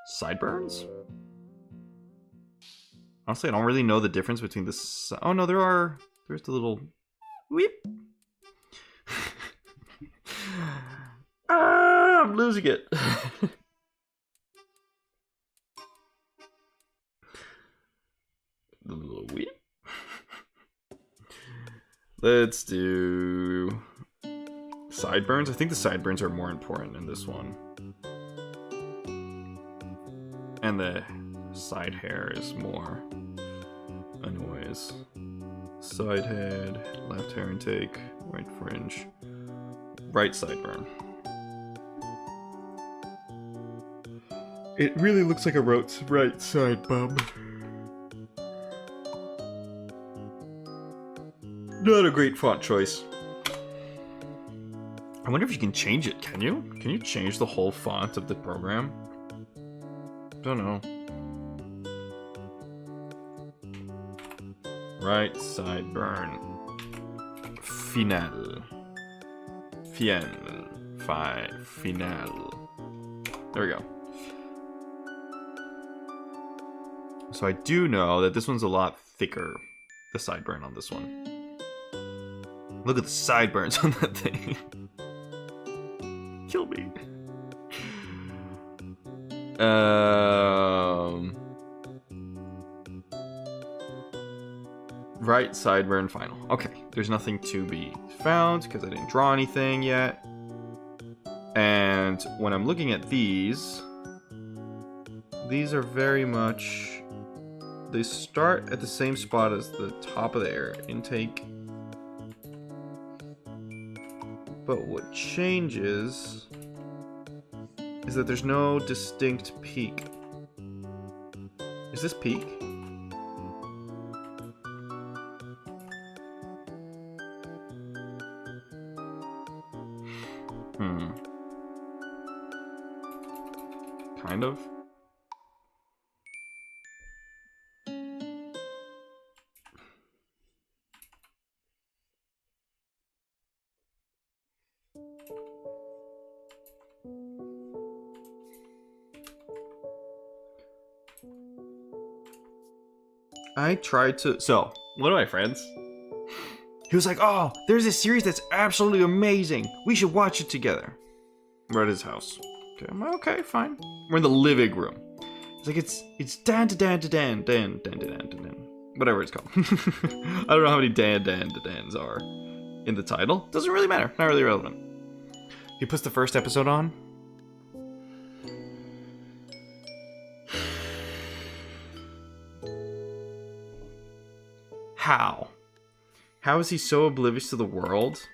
Sideburns? Honestly, I don't really know the difference between the... Oh, no, there's the little... Weep! I'm losing it. The little weep. Let's do... sideburns? I think the sideburns are more important in this one. And the side hair is more. Anyways. Side head, left hair intake, right fringe, right sideburn. It really looks like a right side bum. Not a great font choice. I wonder if you can change it, can you? Can you change the whole font of the program? Don't know. Right side burn. Final. Final. There we go. So I do know that this one's a lot thicker, the sideburn on this one. Look at the sideburns on that thing. Kill me. Right sideburn final. Okay, there's nothing to be found because I didn't draw anything yet. And when I'm looking at these are very much... They start at the same spot as the top of the air intake. But what changes is that there's no distinct peak. Is this peak? Kind of. I tried to... So, one of my friends, he was like, oh, there's this series that's absolutely amazing. We should watch it together. We're at his house. Okay, I'm like, okay, fine. We're in the living room. It's like, it's Dan to Dan to Dan, Dan, Dan to Dan to Dan. Whatever it's called. I don't know how many Dan to Dans are in the title. Doesn't really matter. Not really relevant. He puts the first episode on. How? How is he so oblivious to the world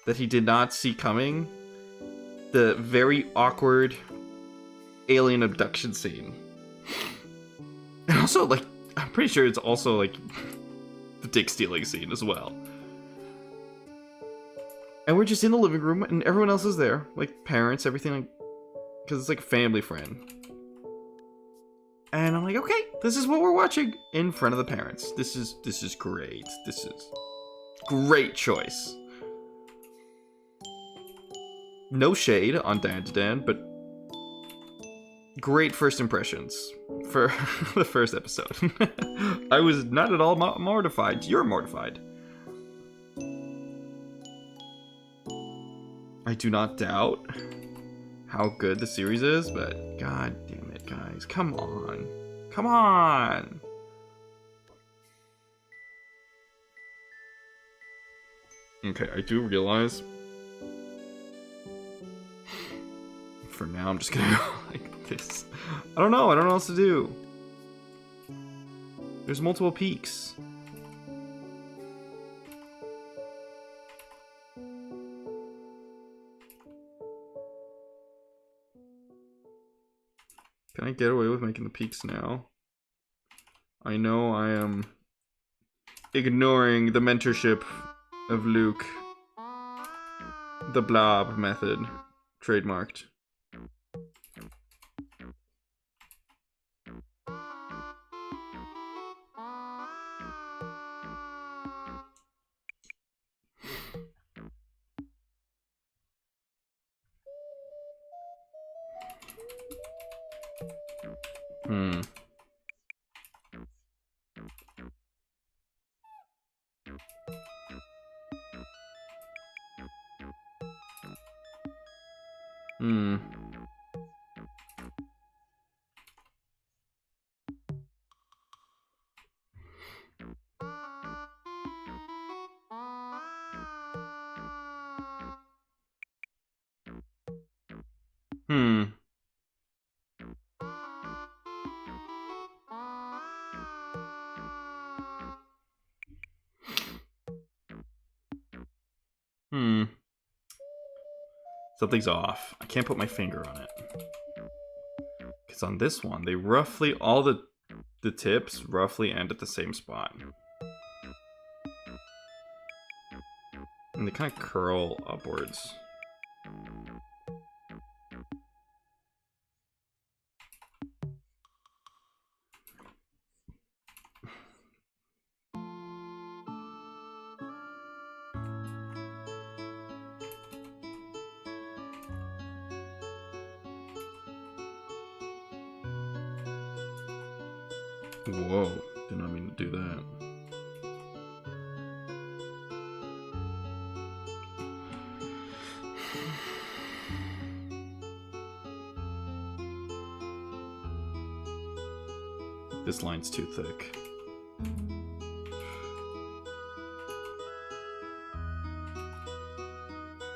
that he did not see coming the very awkward alien abduction scene? also, like, I'm pretty sure it's also, like, the dick stealing scene as well. And we're just in the living room, and everyone else is there. Like, parents, everything, like, because it's like a family friend. And I'm like, okay, this is what we're watching in front of the parents. This is great. This is great choice. No shade on Dan to Dan, but great first impressions for the first episode. I was not at all mortified. You're mortified. I do not doubt how good the series is, but god damn it, guys. Come on. Come on! Okay, I do realize... For now, I'm just gonna go like this. I don't know what else to do. There's multiple peaks. Can I get away with making the peaks now? I know I am ignoring the mentorship of Luke. The blob method. Trademarked. Hmm. Hmm. Hmm. Hmm. Something's off. I can't put my finger on it. Because on this one, they roughly, all the tips roughly end at the same spot. And they kind of curl upwards. Whoa, did not mean to do that. This line's too thick.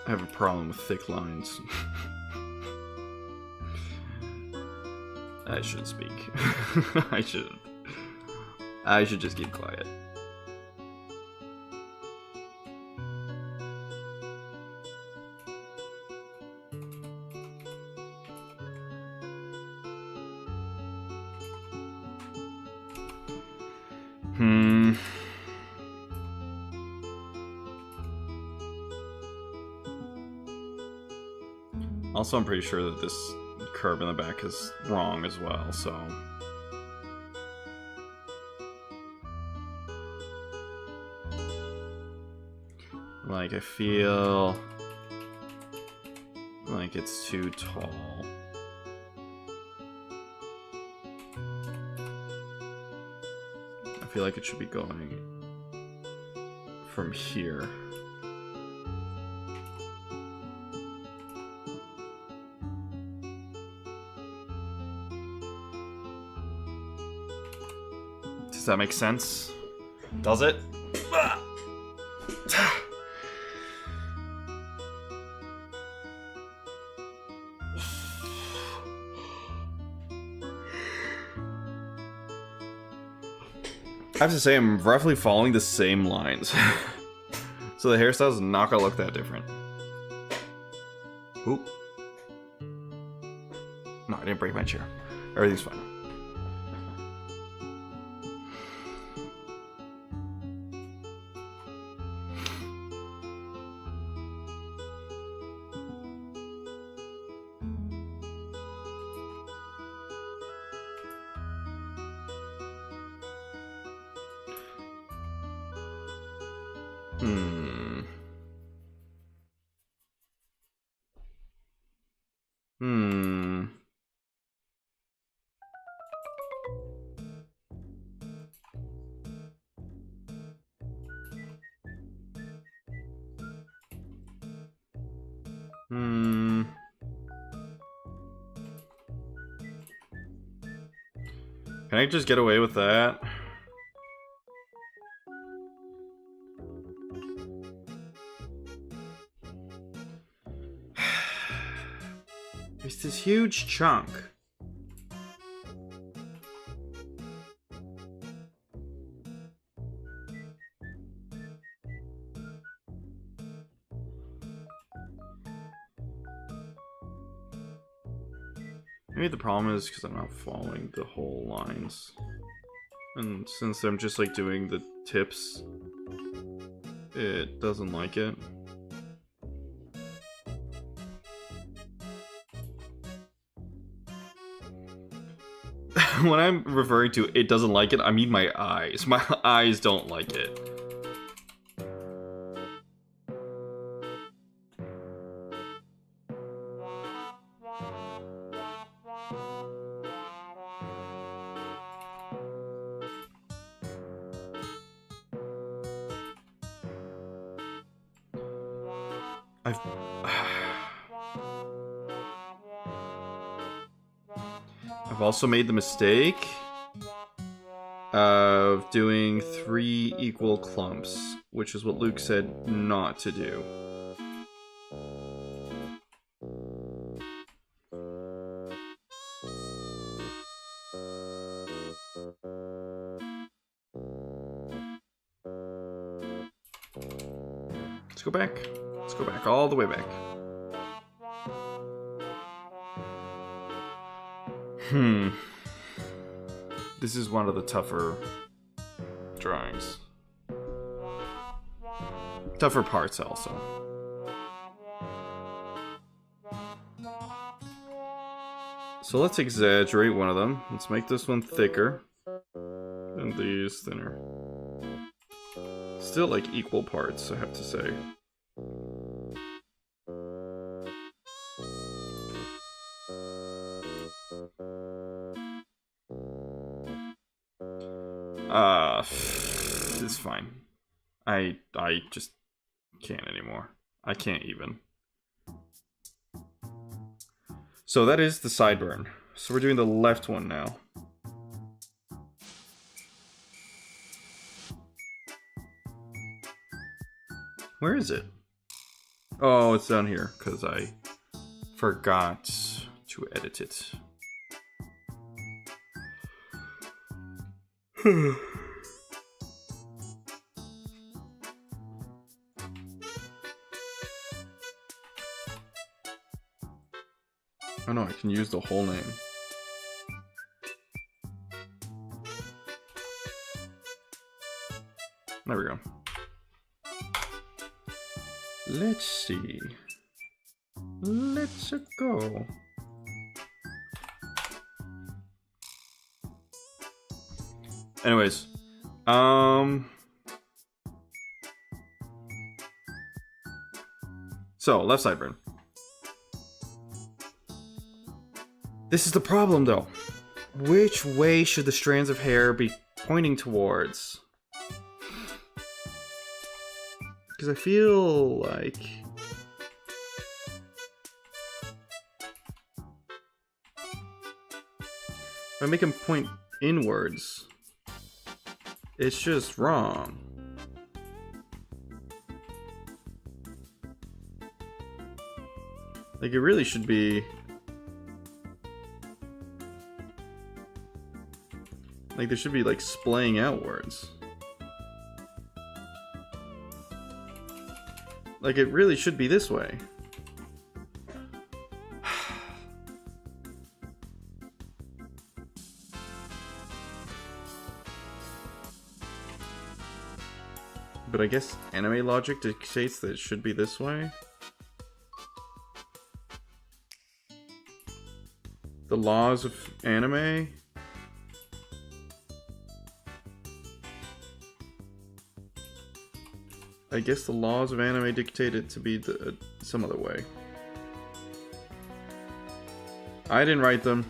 I have a problem with thick lines. I shouldn't speak. I shouldn't. I should just keep quiet. Also, I'm pretty sure that this curve in the back is wrong as well, so... Like, I feel... like it's too tall. I feel like it should be going from here. Does that make sense? Does it? I have to say, I'm roughly following the same lines. So the hairstyle's not gonna look that different. Oop. No, I didn't break my chair. Everything's fine. Hmm. Hmm. Hmm. Can I just get away with that? There's this huge chunk. Maybe the problem is because I'm not following the whole lines. And since I'm just like doing the tips, it doesn't like it. When I'm referring to it doesn't like it, I mean my eyes. My eyes don't like it. I've also made the mistake of doing 3 equal clumps, which is what Luke said not to do. Let's go back. Let's go back all the way back. This is one of the tougher drawings. Tougher parts also. So let's exaggerate one of them. Let's make this one thicker and these thinner. Still like equal parts, I have to say. It's fine. I just can't anymore. I can't even. So that is the sideburn. So we're doing the left one now. Where is it? Oh, it's down here because I forgot to edit it. Oh no, I can use the whole name. There we go. Let's see. Let's go. Anyways, so left sideburn. This is the problem though. Which way should the strands of hair be pointing towards? Because I feel like if I make them point inwards, it's just wrong. Like it really should be like they should be like splaying outwards. Like it really should be this way. But I guess anime logic dictates that it should be this way. The laws of anime. I guess the laws of anime dictate it to be some other way. I didn't write them.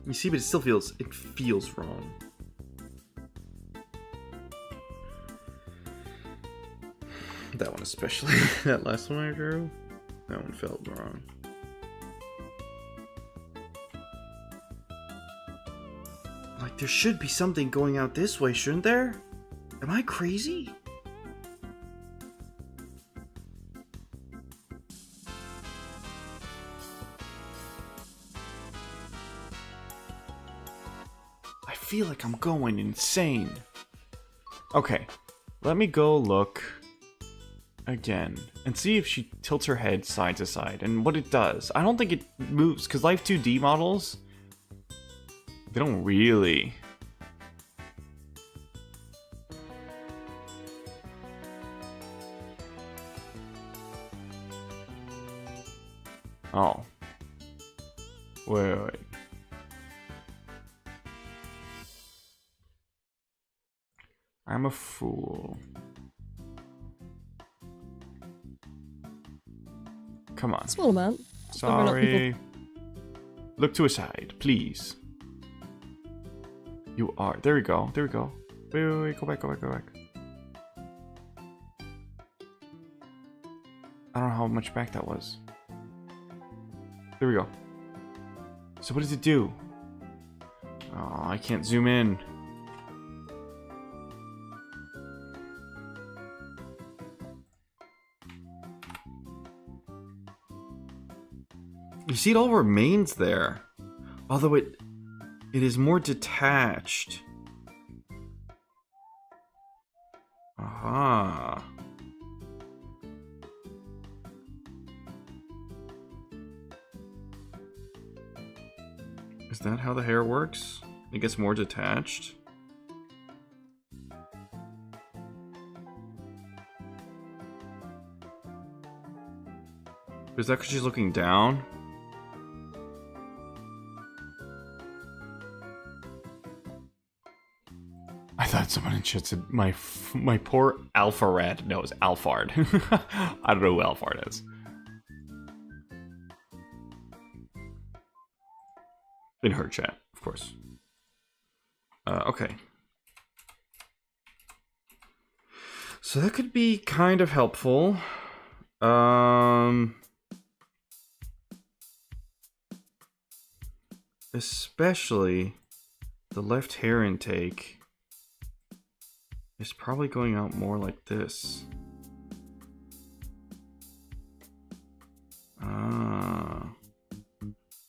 You see, but it feels wrong. That one especially. That last one I drew, that one felt wrong. Like, there should be something going out this way, shouldn't there? Am I crazy? I feel like I'm going insane. Okay, let me go look again and see if she tilts her head side to side and what it does. I don't think it moves, because Life 2D models, they don't really. Oh. Wait. I'm a fool. Come on. Small amount. Sorry. Look to a side, please. You are. There we go. There we go. Wait. Go back. I don't know how much back that was. There we go. So what does it do? Oh, I can't zoom in. You see, it all remains there. Although it is more detached. Aha. Is that how the hair works? It gets more detached? Is that because she's looking down? I thought someone in chat said my poor Alpharad. No, it's Alphard. I don't know who Alphard is. In her chat, of course. Okay. So that could be kind of helpful. Especially the left hair intake is probably going out more like this.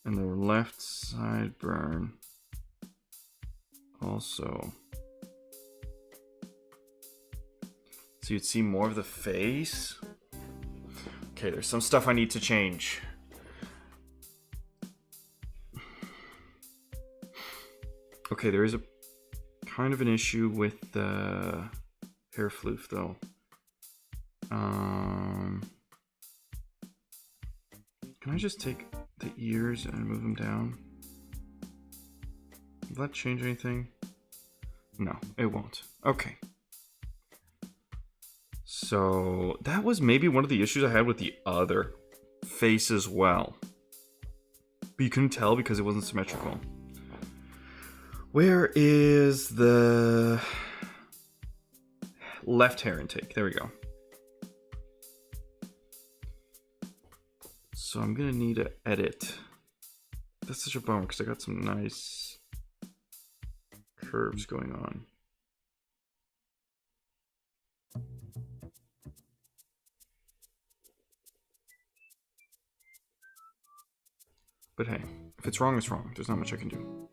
And the left sideburn also. So you'd see more of the face. Okay, there's some stuff I need to change. Okay, there is a kind of an issue with the hair floof though. Can I just take the ears and move them down? Will that change anything? No, it won't. Okay. So that was maybe one of the issues I had with the other face as well. But you couldn't tell because it wasn't symmetrical. Where is the left hair intake? There we go. So I'm gonna need to edit. That's such a bummer because I got some nice curves going on. But hey, if it's wrong, it's wrong. There's not much I can do.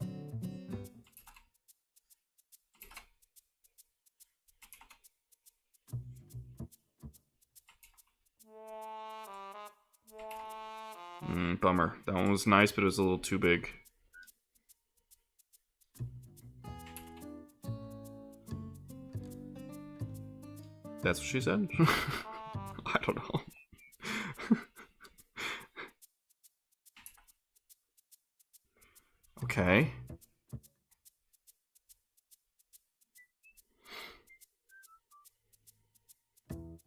Bummer. That one was nice, but it was a little too big. That's what she said? I don't know. Okay.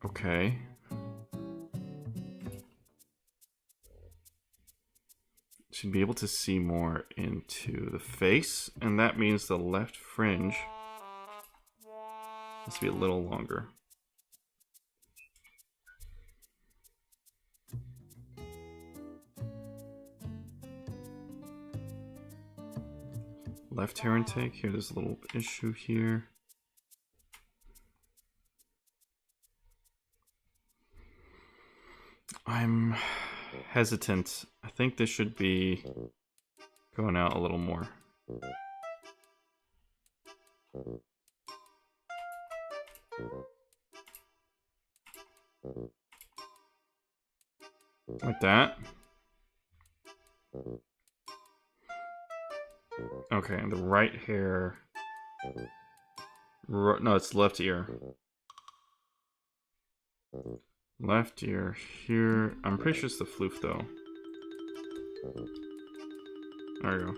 Okay. Should be able to see more into the face, and that means the left fringe has to be a little longer. Left hair intake. Here, there's a little issue here. I'm hesitant. I think this should be going out a little more. Like that. Okay, and the right hair... No, it's left ear. Left ear here. I'm pretty sure it's the floof, though. There we go.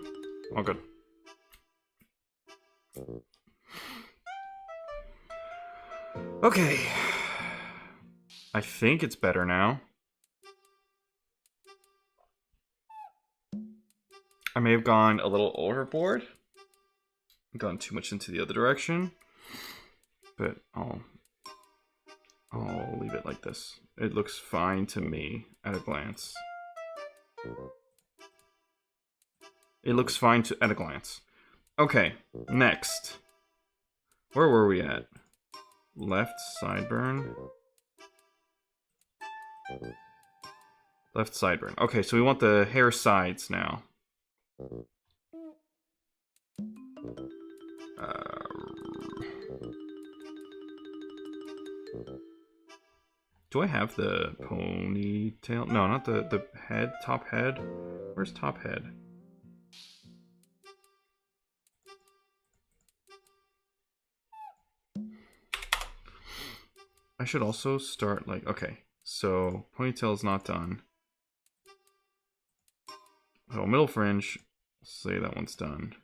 All good. Okay. I think it's better now. I may have gone a little overboard. Gone too much into the other direction. But I'll leave it like this. It looks fine to me at a glance. It looks fine at a glance. Okay, next. Where were we at? Left sideburn. Left sideburn. Okay, so we want the hair sides now. Do I have the ponytail? No, not the head. Top head. Where's top head? I should also start like, okay, so ponytail is not done. Oh, middle fringe, say that one's done.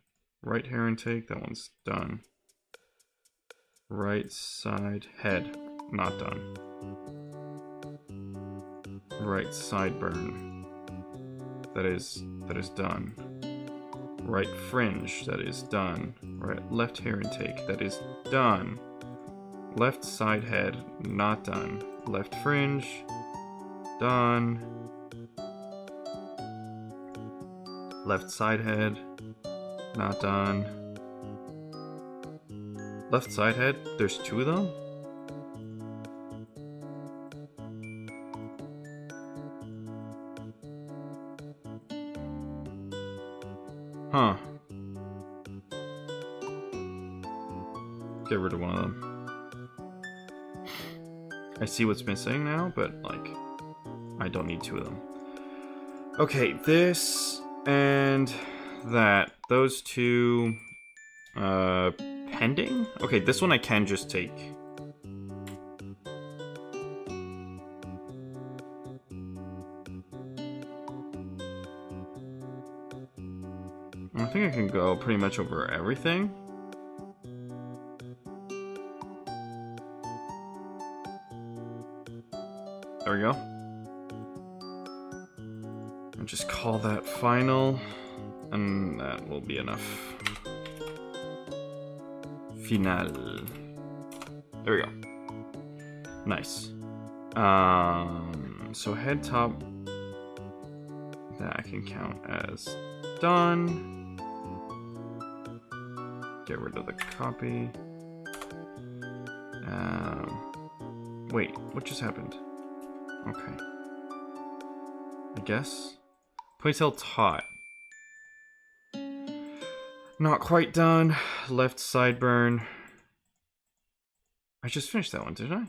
Right hair intake, that one's done. Right side head, not done. Right sideburn, that is done. Right fringe, that is done. Right left hair intake, that is done. Left side head, not done. Left fringe, done. Left side head, not done. Left side head, there's two of them? Huh. Get rid of one of them. I see what's missing now, but, like, I don't need two of them. Okay, this and that. Those two, pending? Okay, this one I can just take. I think I can go pretty much over everything. There we go. And just call that final, and that will be enough. Final. There we go. Nice. So head top, that I can count as done. Get rid of the copy. Wait, what just happened? Okay. I guess. Ponytail taut. Not quite done. Left sideburn. I just finished that one, didn't I?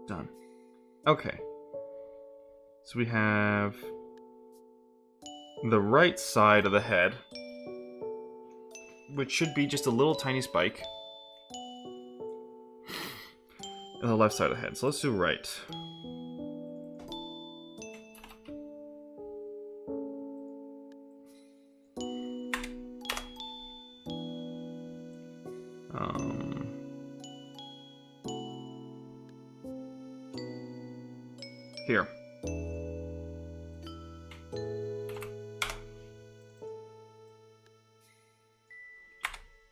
Done. Okay. So we have the right side of the head, which should be just a little tiny spike. And the left side of the head. So let's do right. Here.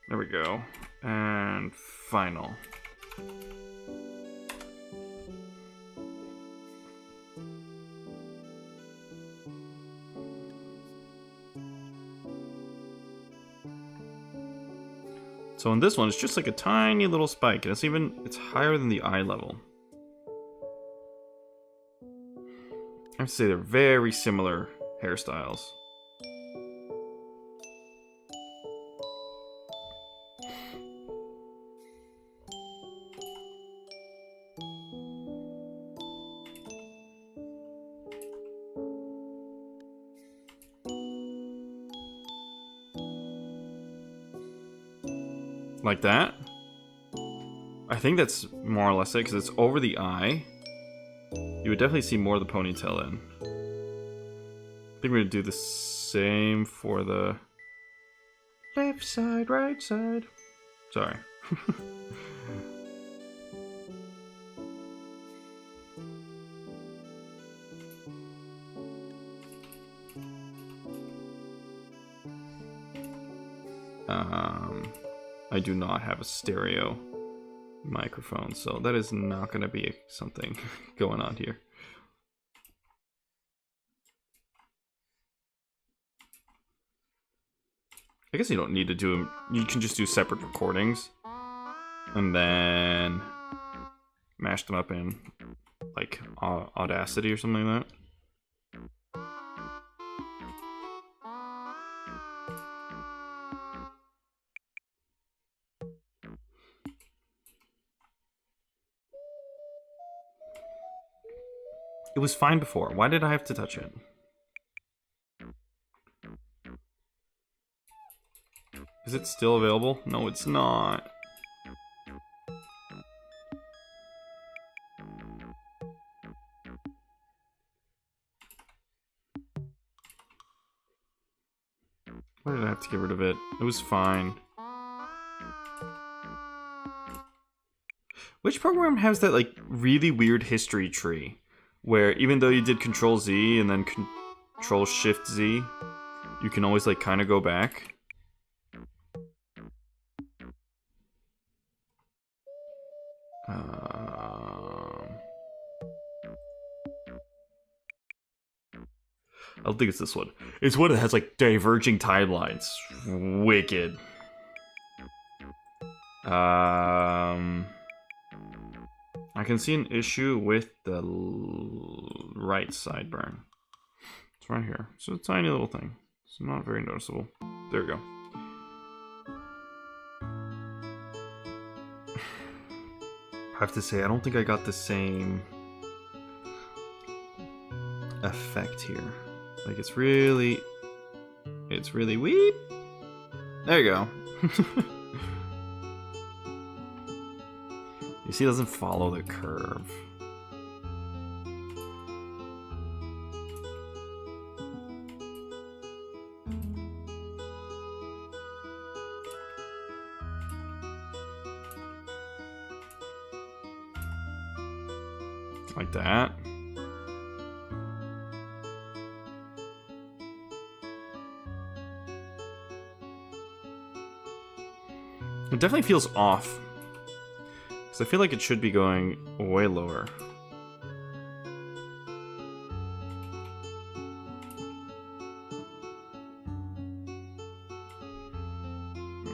There we go. And final. So in this one, it's just like a tiny little spike, and it's higher than the eye level. I have to say they're very similar hairstyles. Like that. I think that's more or less it, because it's over the eye. You would definitely see more of the ponytail in. I think we're going to do the same for the left side, right side. Sorry. I do not have a stereo microphone, so that is not going to be something going on here. I guess you don't need to do them. You can just do separate recordings and then mash them up in like Audacity or something like that. It was fine before. Why did I have to touch it? Is it still available? No, it's not. Why did I have to get rid of it? It was fine. Which program has that like really weird history tree? Where even though you did Control Z and then Control Shift Z, you can always like kind of go back. I don't think it's this one. It's one that has like diverging timelines. Wicked. I can see an issue with the right sideburn. It's right here. It's a tiny little thing. It's not very noticeable. There we go. I have to say, I don't think I got the same effect here. Like, it's really weep. There you go. You see, it doesn't follow the curve. Like that. It definitely feels off. I feel like it should be going way lower.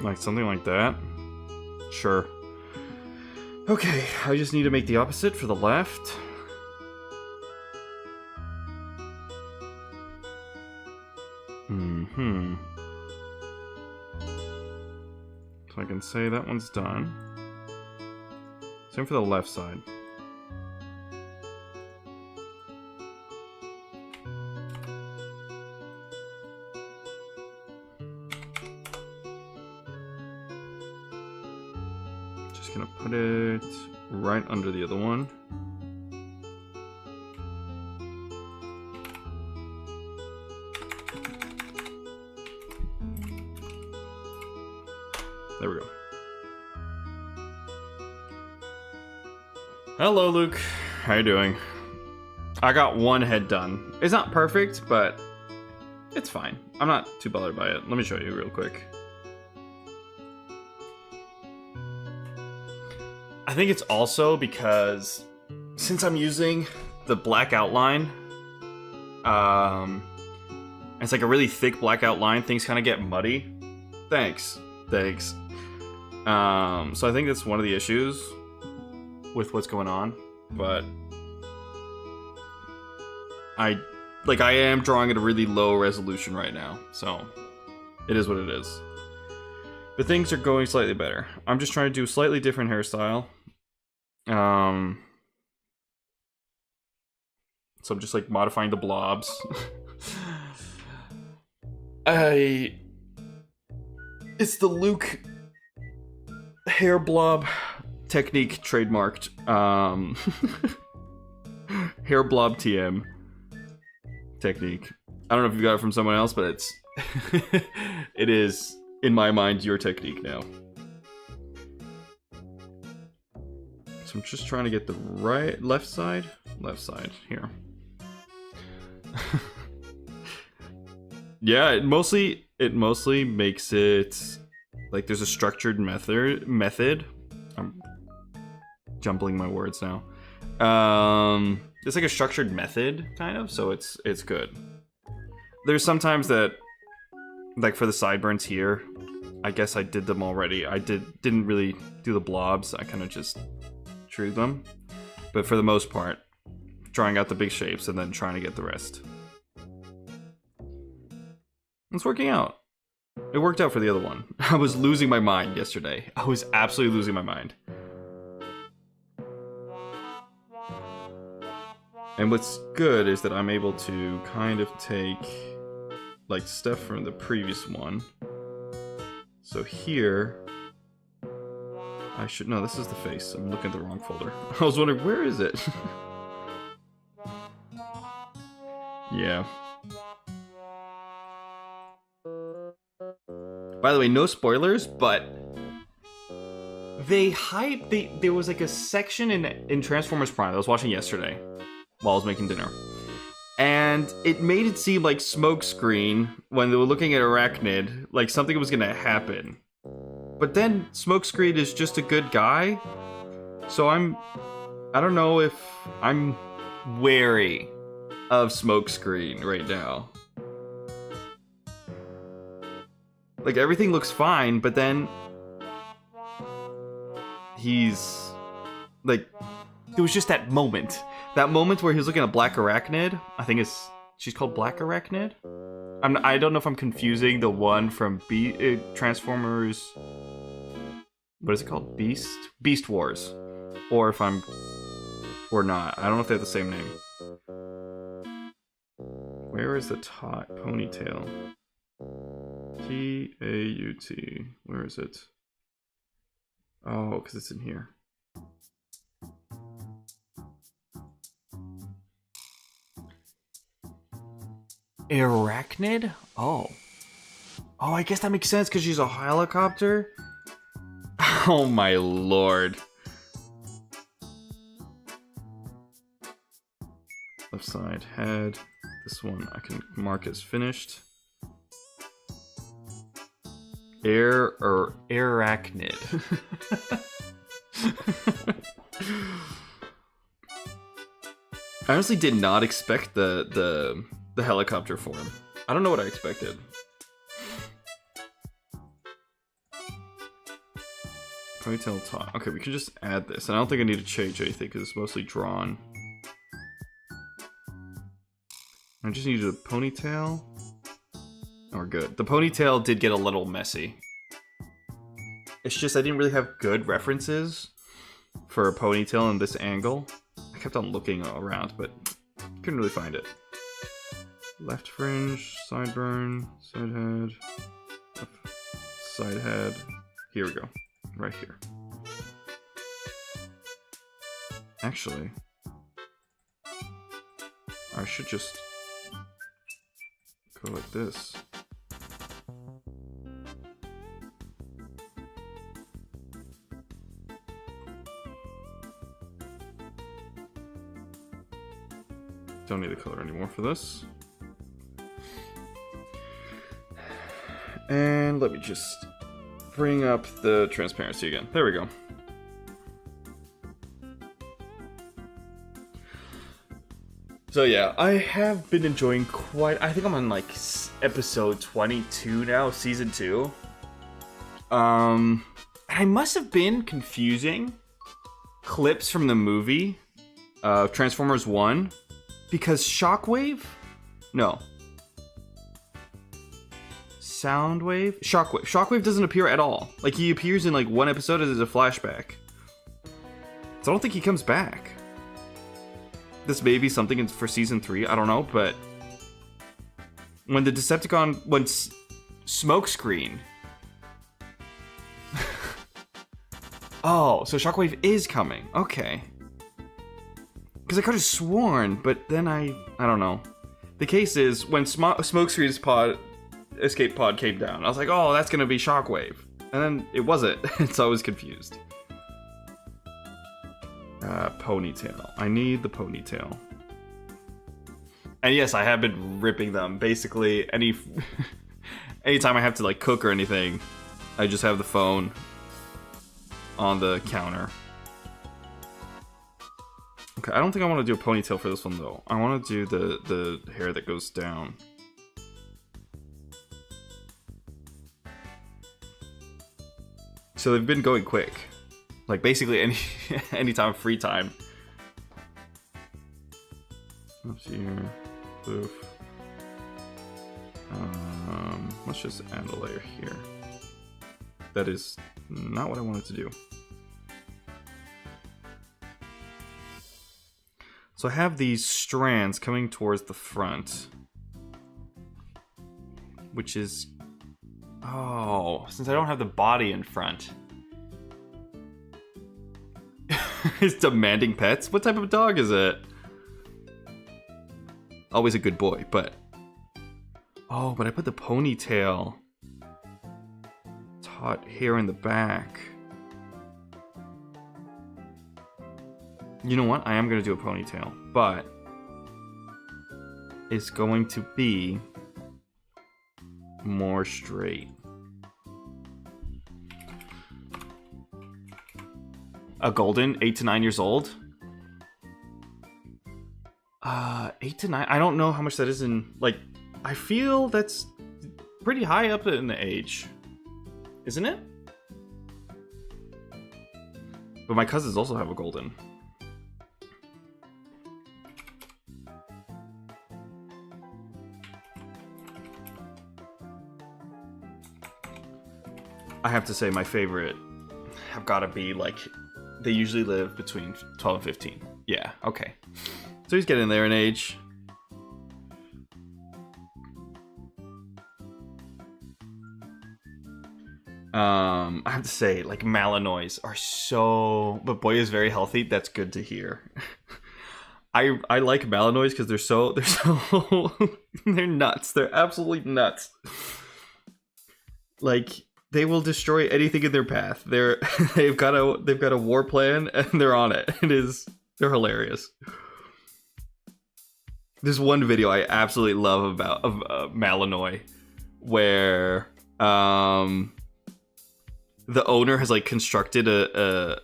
Like something like that. Sure. Okay, I just need to make the opposite for the left. So I can say that one's done. Same for the left side. Just gonna put it right under the other one. There we go. Hello, Luke. How you doing? I got one head done. It's not perfect, but it's fine. I'm not too bothered by it. Let me show you real quick. I think it's also because since I'm using the black outline, it's like a really thick black outline, things kind of get muddy. Thanks. So I think that's one of the issues with what's going on, but I am drawing at a really low resolution right now, so it is what it is. But things are going slightly better. I'm just trying to do a slightly different hairstyle. So I'm just like modifying the blobs. It's the Luke hair blob technique trademarked. Hair blob TM technique. I don't know if you got it from someone else, but it's it is in my mind your technique now. So I'm just trying to get the left side here. Yeah, it mostly makes it like there's a structured method. I'm jumbling my words now. It's like a structured method kind of, so it's good. There's sometimes that, like for the sideburns here, I guess I did them already. I didn't really do the blobs. I kind of just drew them, but for the most part, drawing out the big shapes and then trying to get the rest. It's working out. It worked out for the other one. I was losing my mind yesterday. I was absolutely losing my mind. And what's good is that I'm able to kind of take like stuff from the previous one. So here, no, this is the face. I'm looking at the wrong folder. I was wondering, where is it? Yeah. By the way, no spoilers, but there was like a section in Transformers Prime that I was watching yesterday while I was making dinner. And it made it seem like Smokescreen, when they were looking at Arachnid, like something was gonna happen. But then Smokescreen is just a good guy. So I don't know if I'm wary of Smokescreen right now. Like everything looks fine, but then he's like, there was just that moment where he was looking at Black Arachnid. I think she's called Black Arachnid. I don't know if I'm confusing the one from Transformers. What is it called? Beast Wars, or or not. I don't know if they have the same name. Where is the ponytail? T-A-U-T. Where is it? Oh, because it's in here. Arachnid? Oh, I guess that makes sense because she's a helicopter. Oh my lord. Left side head. This one I can mark as finished. Arachnid. I honestly did not expect the helicopter form. I don't know what I expected. Ponytail top. Okay, we can just add this. And I don't think I need to change anything because it's mostly drawn. I just needed a ponytail. Oh, we're good. The ponytail did get a little messy. It's just I didn't really have good references for a ponytail in this angle. I kept on looking around, but couldn't really find it. Left fringe, sideburn, side head, side head. Here we go. Right here. Actually, I should just go like this. don't need the color anymore for this. And let me just bring up the transparency again. There we go. So yeah, I have been enjoying I think I'm on like episode 22 now, season 2. I must have been confusing clips from the movie Transformers 1 because Shockwave? No. Soundwave? Shockwave. Shockwave doesn't appear at all. Like, he appears in like one episode as a flashback. So I don't think he comes back. This may be something for season 3, I don't know, but when the Decepticon, when Smokescreen. Oh, so Shockwave is coming. Okay. Because I could have sworn, but then I don't know. The case is, when Smokescreen's escape pod came down, I was like, oh, that's gonna be Shockwave. And then it wasn't, so I was confused. Ponytail. I need the ponytail. And yes, I have been ripping them. Basically, anytime I have to like cook or anything, I just have the phone on the counter. Okay, I don't think I want to do a ponytail for this one though. I want to do the hair that goes down. So they've been going quick. Like, basically anytime free time. Let's see here. Poof. Let's just add a layer here. That is not what I wanted to do. So I have these strands coming towards the front. Which is... Oh, since I don't have the body in front. He's demanding pets? What type of dog is it? Always a good boy, but... Oh, but I put the ponytail taut hair in the back. You know what? I am going to do a ponytail, but... It's going to be... more straight. A golden, 8 to 9 years old. 8 to 9. I don't know how much that is in, like, I feel that's pretty high up in the age, isn't it? But my cousins also have a golden. I have to say my favorite have got to be like, they usually live between 12 and 15. Yeah, okay. So he's getting there in age. I have to say, like, Malinois are so... But boy is very healthy. That's good to hear. I like Malinois because they're so they're nuts. They're absolutely nuts. Like, they will destroy anything in their path. They've got a war plan and they're on it. They're hilarious. There's one video I absolutely love of Malinois where the owner has like constructed a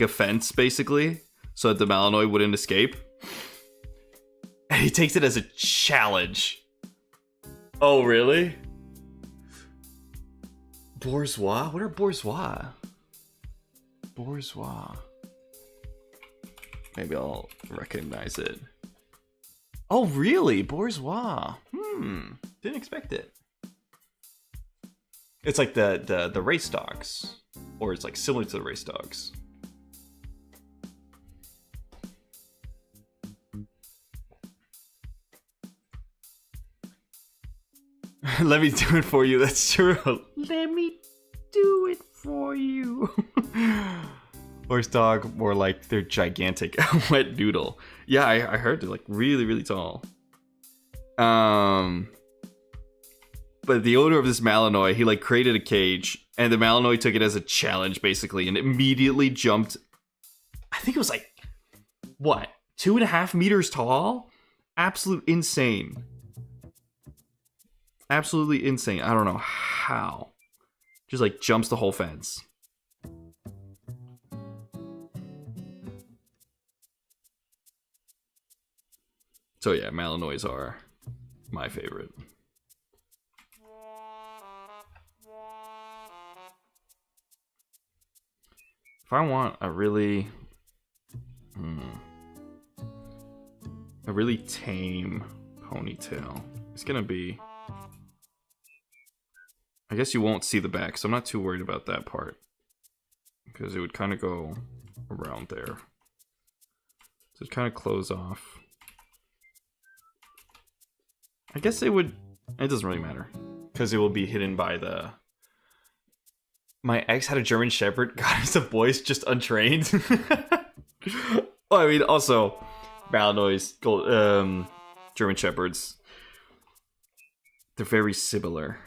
fence basically so that the Malinois wouldn't escape. And he takes it as a challenge. Oh, really? Bourgeois? What are bourgeois? Bourgeois. Maybe I'll recognize it. Oh, really? Bourgeois. Didn't expect it. It's like the race dogs. Or it's like similar to the race dogs. Let me do it for you. That's true. Let me do it for you. Horse dog, more like they're gigantic. Wet noodle. Yeah, I heard they're like really, really tall. But the owner of this Malinois, he like created a cage, and the Malinois took it as a challenge basically, and immediately jumped. I think it was like what, 2.5 meters tall, Absolute insane. Absolutely insane. I don't know how. Just like jumps the whole fence. So yeah, Malinois are my favorite. If I want a really tame ponytail, it's gonna be, I guess you won't see the back, so I'm not too worried about that part, because it would kind of go around there. So it kind of close off. I guess it would, it doesn't really matter, because it will be hidden by the... My ex had a German Shepherd. God, it's a voice just untrained. Well, I mean, also, Malinois, German Shepherds, they're very similar.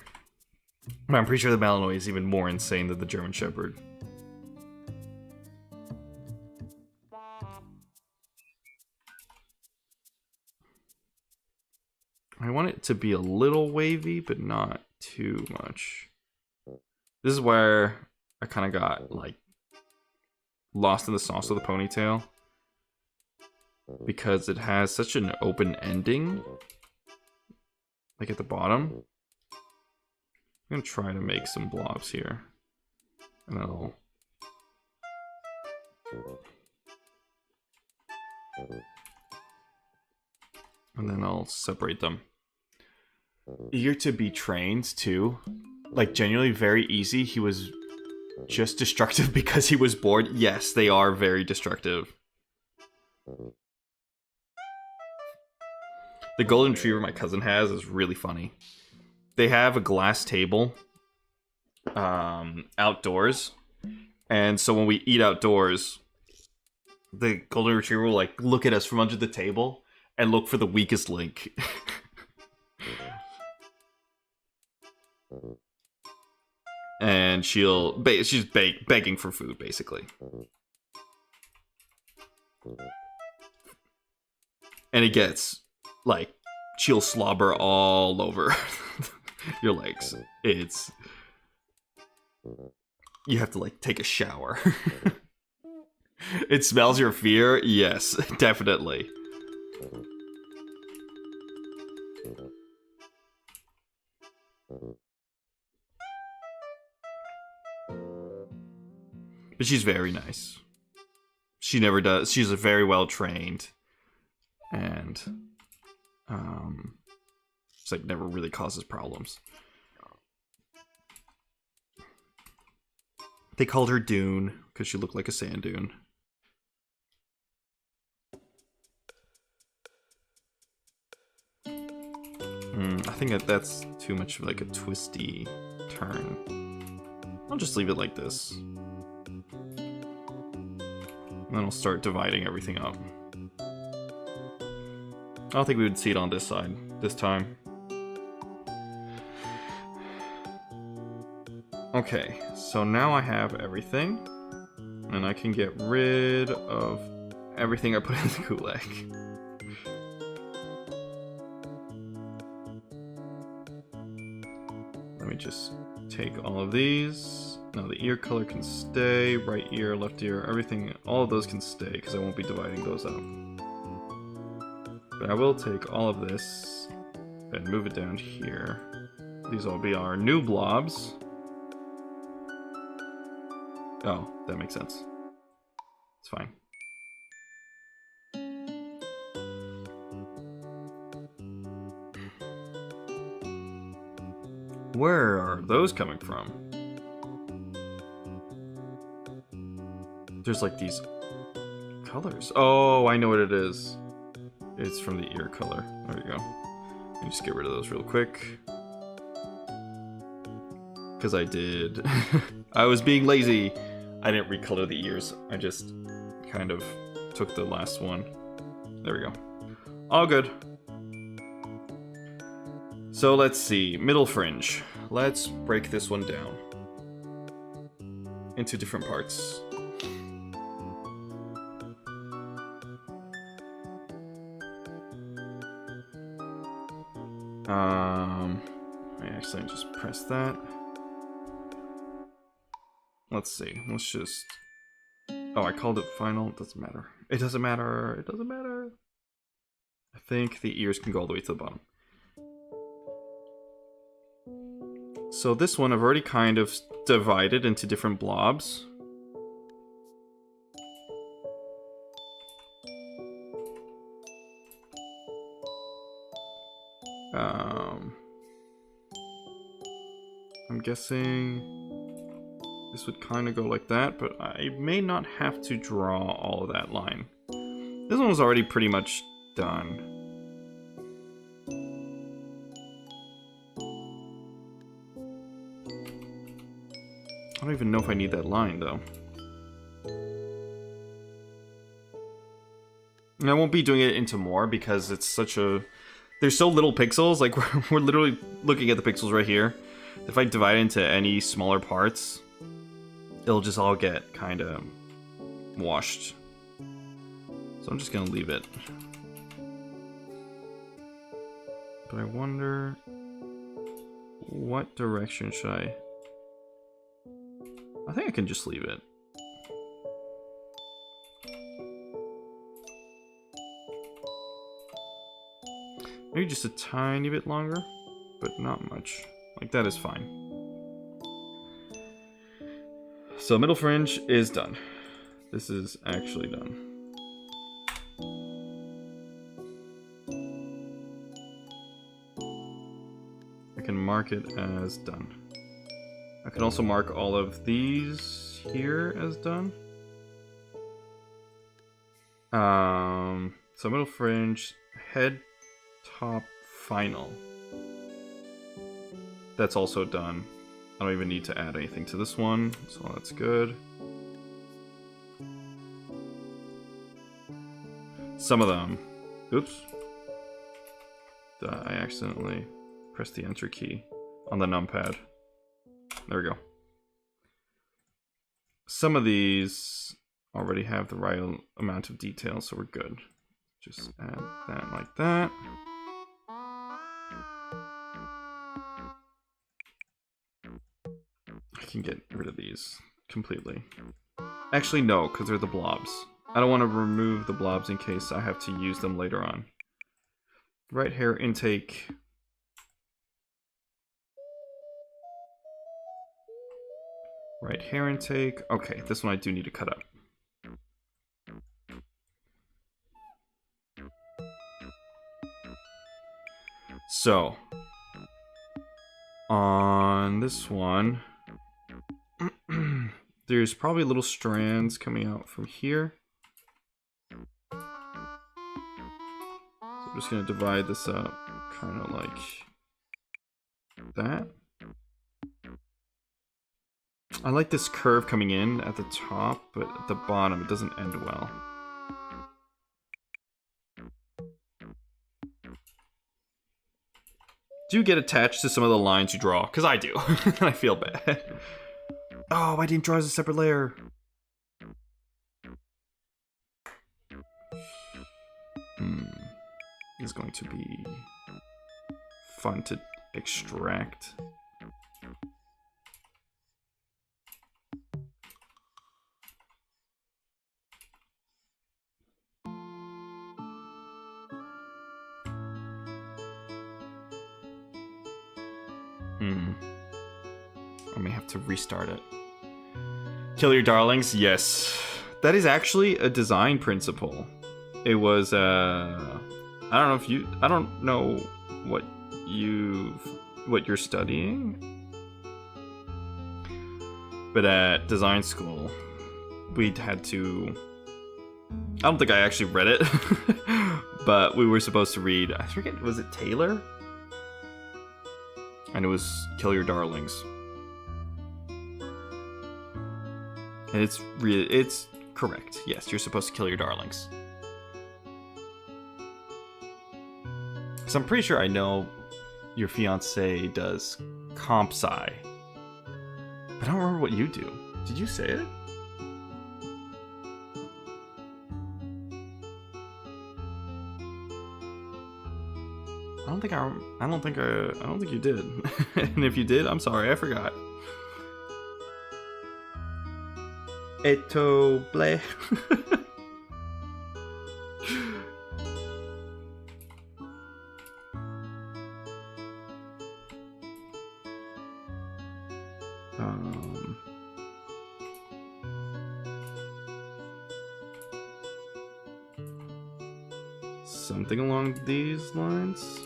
But I'm pretty sure the Malinois is even more insane than the German Shepherd. I want it to be a little wavy, but not too much. This is where I kind of got, like, lost in the sauce of the ponytail. Because it has such an open ending. Like at the bottom. I'm going to try to make some blobs here. And then I'll... And then I'll separate them. Eager to be trained, too. Like, genuinely very easy. He was just destructive because he was bored. Yes, they are very destructive. The golden retriever my cousin has is really funny. They have a glass table outdoors. And so when we eat outdoors, the golden retriever will, like, look at us from under the table and look for the weakest link. And she's begging for food, basically. And it gets, like, she'll slobber all over your legs. It's... You have to, like, take a shower. It smells your fear? Yes, definitely. But she's very nice. She never does. She's very well trained. And it's like never really causes problems. They called her Dune because she looked like a sand dune. I think that's too much of like a twisty turn. I'll just leave it like this. And then I'll start dividing everything up. I don't think we would see it on this side this time. Okay, so now I have everything. And I can get rid of everything I put in the Gulag. Let me just take all of these. Now the ear color can stay, right ear, left ear, everything, all of those can stay because I won't be dividing those up. But I will take all of this and move it down here. These will be our new blobs. Oh, that makes sense. It's fine. Where are those coming from? There's like these colors. Oh, I know what it is. It's from the ear color. There you go. Let me just get rid of those real quick. Because I did. I was being lazy. I didn't recolor the ears. I just kind of took the last one. There we go. All good. So let's see. Middle fringe. Let's break this one down into different parts. I accidentally just pressed that. Let's see. Let's just... Oh, I called it final. It doesn't matter. It doesn't matter. It doesn't matter. I think the ears can go all the way to the bottom. So this one I've already kind of divided into different blobs. I'm guessing this would kind of go like that, but I may not have to draw all of that line. This one was already pretty much done. I don't even know if I need that line, though. And I won't be doing it into more because it's such a... There's so little pixels, like we're literally looking at the pixels right here. If I divide it into any smaller parts, it'll just all get kind of washed. So I'm just gonna leave it. But I wonder, what direction should I think I can just leave it. Maybe just a tiny bit longer, but not much. Like, that is fine. So middle fringe is done. This is actually done. I can mark it as done. I can also mark all of these here as done. So middle fringe, head, top, final. That's also done. I don't even need to add anything to this one, so that's good. Some of them... Oops. I accidentally pressed the enter key on the numpad. There we go. Some of these already have the right amount of detail, so we're good. Just add that like that. I can get rid of these completely. Actually, no, because they're the blobs. I don't want to remove the blobs in case I have to use them later on. Right hair intake. Right hair intake. Okay, this one I do need to cut up. So, on this one, there's probably little strands coming out from here. So I'm just going to divide this up, kind of like that. I like this curve coming in at the top, but at the bottom it doesn't end well. Do you get attached to some of the lines you draw? Because I do, and I feel bad. Oh, I didn't draw as a separate layer. It's going to be fun to extract. I may have to restart it. Kill your darlings? Yes. That is actually a design principle. It was, I don't know what you're studying. But at design school, we'd had to... I don't think I actually read it. But we were supposed to read, I forget, was it Taylor? And it was Kill Your Darlings. And it's correct. Yes, you're supposed to kill your darlings. So I'm pretty sure I know your fiance does comp sci. But I don't remember what you do. Did you say it? I don't don't think you did. And if you did, I'm sorry, I forgot. Eto bleh. Something along these lines.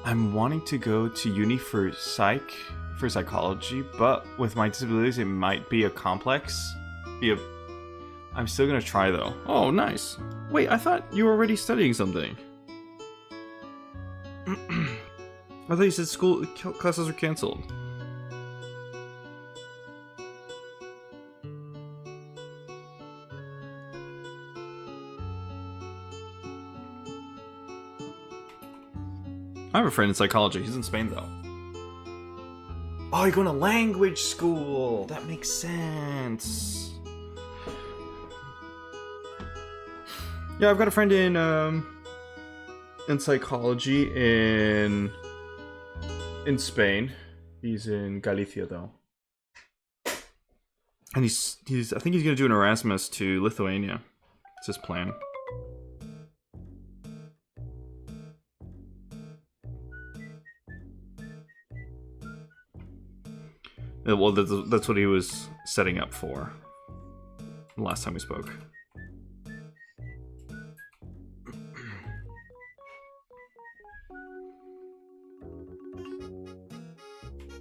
I'm wanting to go to uni for psychology, but with my disabilities, it might be a complex. I'm still gonna try though. Oh, nice. Wait, I thought you were already studying something. I thought you said school classes are canceled. I have a friend in psychology. He's in Spain though. Oh, you're going to language school. That makes sense. Yeah, I've got a friend in psychology in Spain. He's in Galicia though. And he's I think he's gonna do an Erasmus to Lithuania. It's his plan. Well, that's what he was setting up for last time we spoke.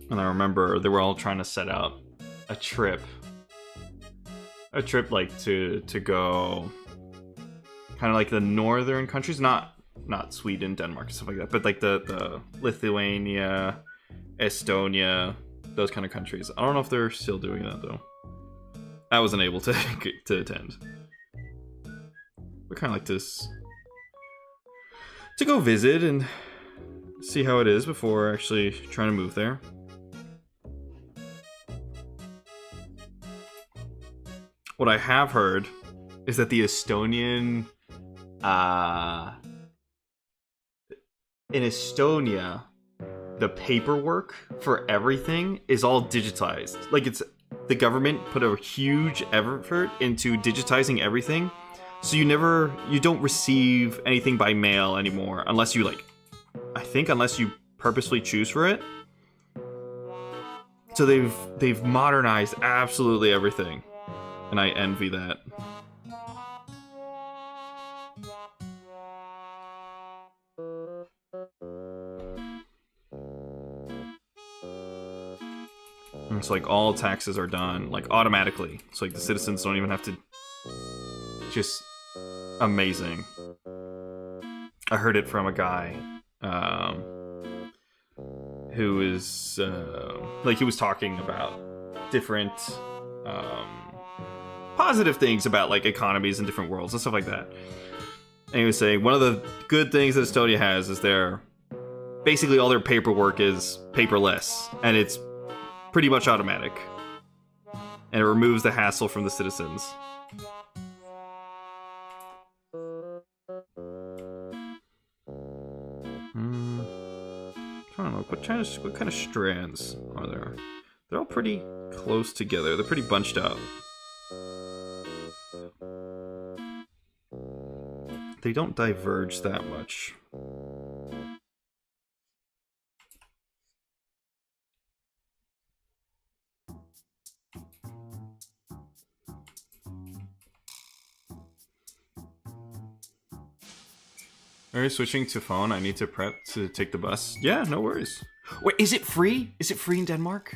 And I remember they were all trying to set out a trip like to go kind of like the northern countries, not Sweden, Denmark, stuff like that, but like the Lithuania, Estonia, those kind of countries. I don't know if they're still doing that though. I wasn't able to attend. But kind of like this to go visit and see how it is before actually trying to move there. What I have heard is that the Estonian, in Estonia, the paperwork for everything is all digitized. Like, it's the government put a huge effort into digitizing everything, so you don't receive anything by mail anymore unless you unless you purposely choose for it. So they've modernized absolutely everything. And I envy that. And it's like all taxes are done like automatically. It's like the citizens don't even have to. Just amazing. I heard it from a guy who is he was talking about different positive things about like economies in different worlds and stuff like that. And he was saying one of the good things that Estonia has is basically all their paperwork is paperless, and it's pretty much automatic, and it removes the hassle from the citizens. I don't know, what kind of strands are there? They're all pretty close together. They're pretty bunched up. They don't diverge that much. Are you switching to phone? I need to prep to take the bus. Yeah, no worries. Wait, is it free? Is it free in Denmark?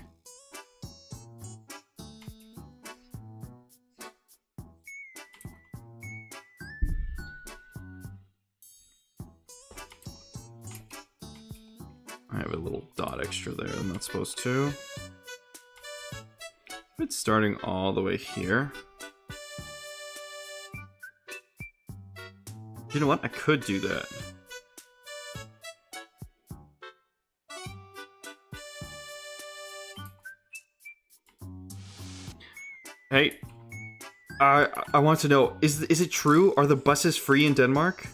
I have a little dot extra there. I'm not supposed to. It's starting all the way here. You know what? I could do that. Hey, I want to know, is it true? Are the buses free in Denmark?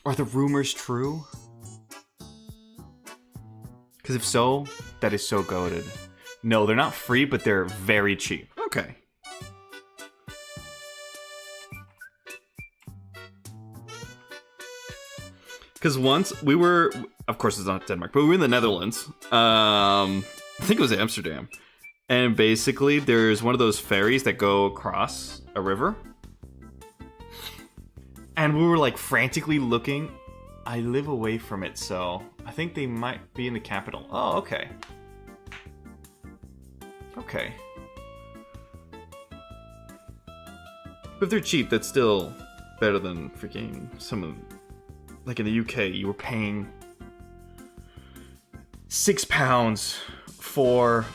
Are the rumors true? Because if so, that is so goated. No, they're not free, but they're very cheap. Okay. Because once we were, of course it's not Denmark, but we were in the Netherlands. I think it was Amsterdam. And basically there's one of those ferries that go across a river. And we were like frantically looking. I live away from it, so I think they might be in the capital. Oh, okay. Okay. But if they're cheap, that's still better than freaking some of... Like in the UK, you were paying £6 for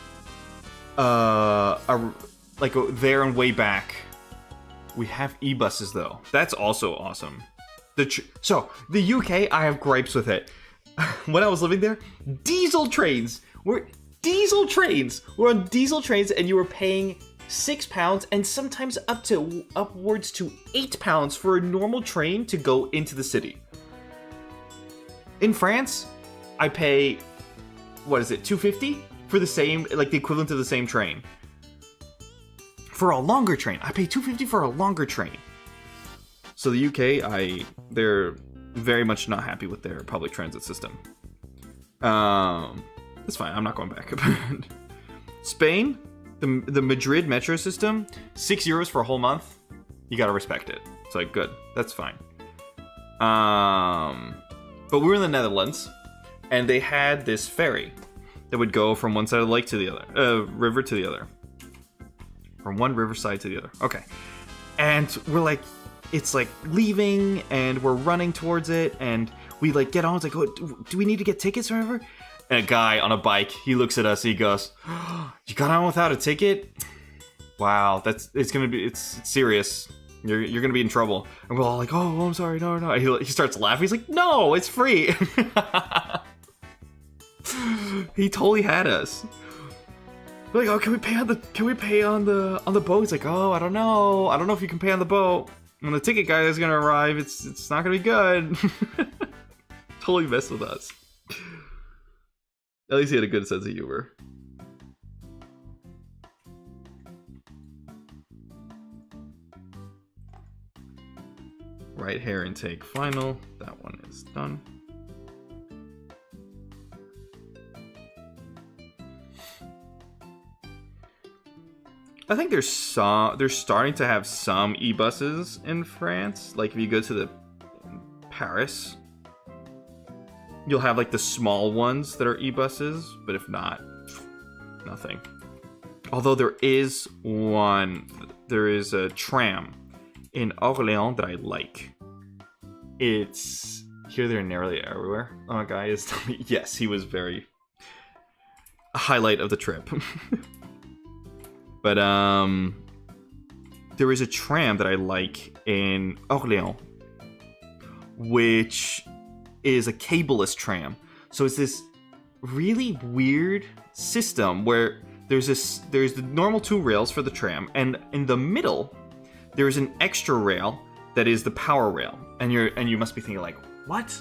like a there and way back. We have e-buses though. That's also awesome. So the UK, I have gripes with it. When I was living there, diesel trains. We're on diesel trains, and you were paying £6 and sometimes upwards to £8 for a normal train to go into the city. In France, I pay, what is it, $2.50 for the same, like the equivalent of the same train. For a longer train, I pay $2.50 for a longer train. So the UK, they're very much not happy with their public transit system. That's fine, I'm not going back. Spain, the Madrid metro system, €6 for a whole month. You gotta respect it. It's like, good, that's fine. But we were in the Netherlands, and they had this ferry that would go from one side of the lake to the other, river to the other. From one riverside to the other. Okay. And we're like, it's like leaving, and we're running towards it, and we like get on, it's like, oh, do we need to get tickets or whatever? And a guy on a bike, he looks at us, he goes, oh, you got on without a ticket? Wow, it's serious. You're gonna be in trouble. And we're all like, oh, I'm sorry, no. He starts laughing. He's like, no, it's free. He totally had us. We're like, oh, can we pay on the boat? He's like, oh, I don't know if you can pay on the boat. When the ticket guy is gonna arrive, it's not gonna be good. Totally messed with us. At least he had a good sense of humor. Right hair intake final. That one is done. I think they're starting to have some e-buses in France. Like if you go to the Paris, you'll have like the small ones that are e-buses, but if not, nothing. Although there is a tram in Orléans that I like. It's here, there, and nearly everywhere. Oh, a guy is telling me, yes, he was a highlight of the trip. But there is a tram that I like in Orléans, which is a cableless tram. So it's this really weird system where there's the normal two rails for the tram, and in the middle there's an extra rail that is the power rail. And you must be thinking like, what?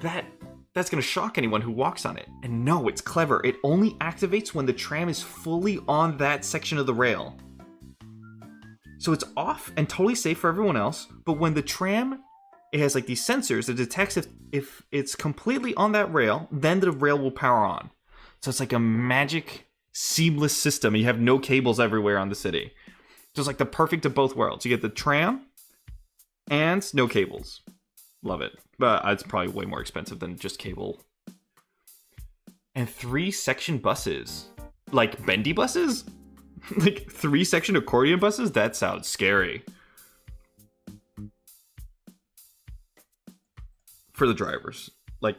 That's gonna shock anyone who walks on it. And no, it's clever. It only activates when the tram is fully on that section of the rail. So it's off and totally safe for everyone else, but when the tram, it has like these sensors that detects if it's completely on that rail, then the rail will power on. So it's like a magic, seamless system. You have no cables everywhere on the city. So it's like the perfect of both worlds. You get the tram and no cables. Love it. But it's probably way more expensive than just cable. And 3-section buses. Like bendy buses? Like 3-section accordion buses? That sounds scary. For the drivers. Like,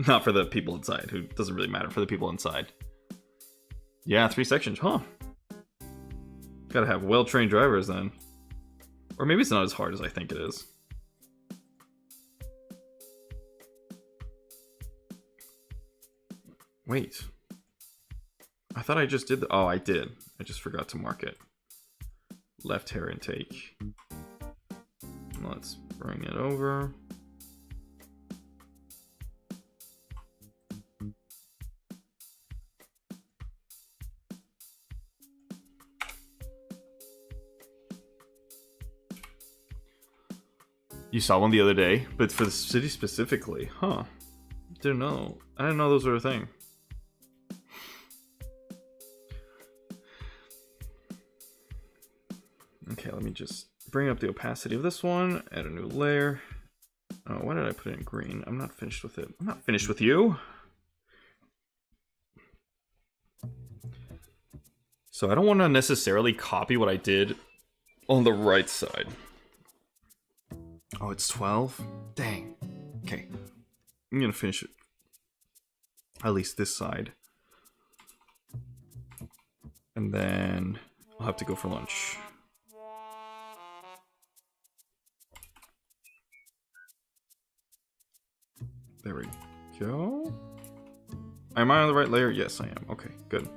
not for the people inside, who doesn't really matter. For the people inside. Yeah, 3 sections, huh? Gotta have well-trained drivers then. Or maybe it's not as hard as I think it is. Wait. I thought I just did the... Oh, I did. I just forgot to mark it. Left hair intake. Let's bring it over. You saw one the other day, but for the city specifically, huh? Didn't know. I didn't know those were a thing. Okay, let me just bring up the opacity of this one, add a new layer. Oh, why did I put it in green? I'm not finished with it. I'm not finished with you. So I don't want to necessarily copy what I did on the right side. Oh, it's 12? Dang. Okay. I'm gonna finish it. At least this side. And then I'll have to go for lunch. There we go. Am I on the right layer? Yes, I am. Okay, good.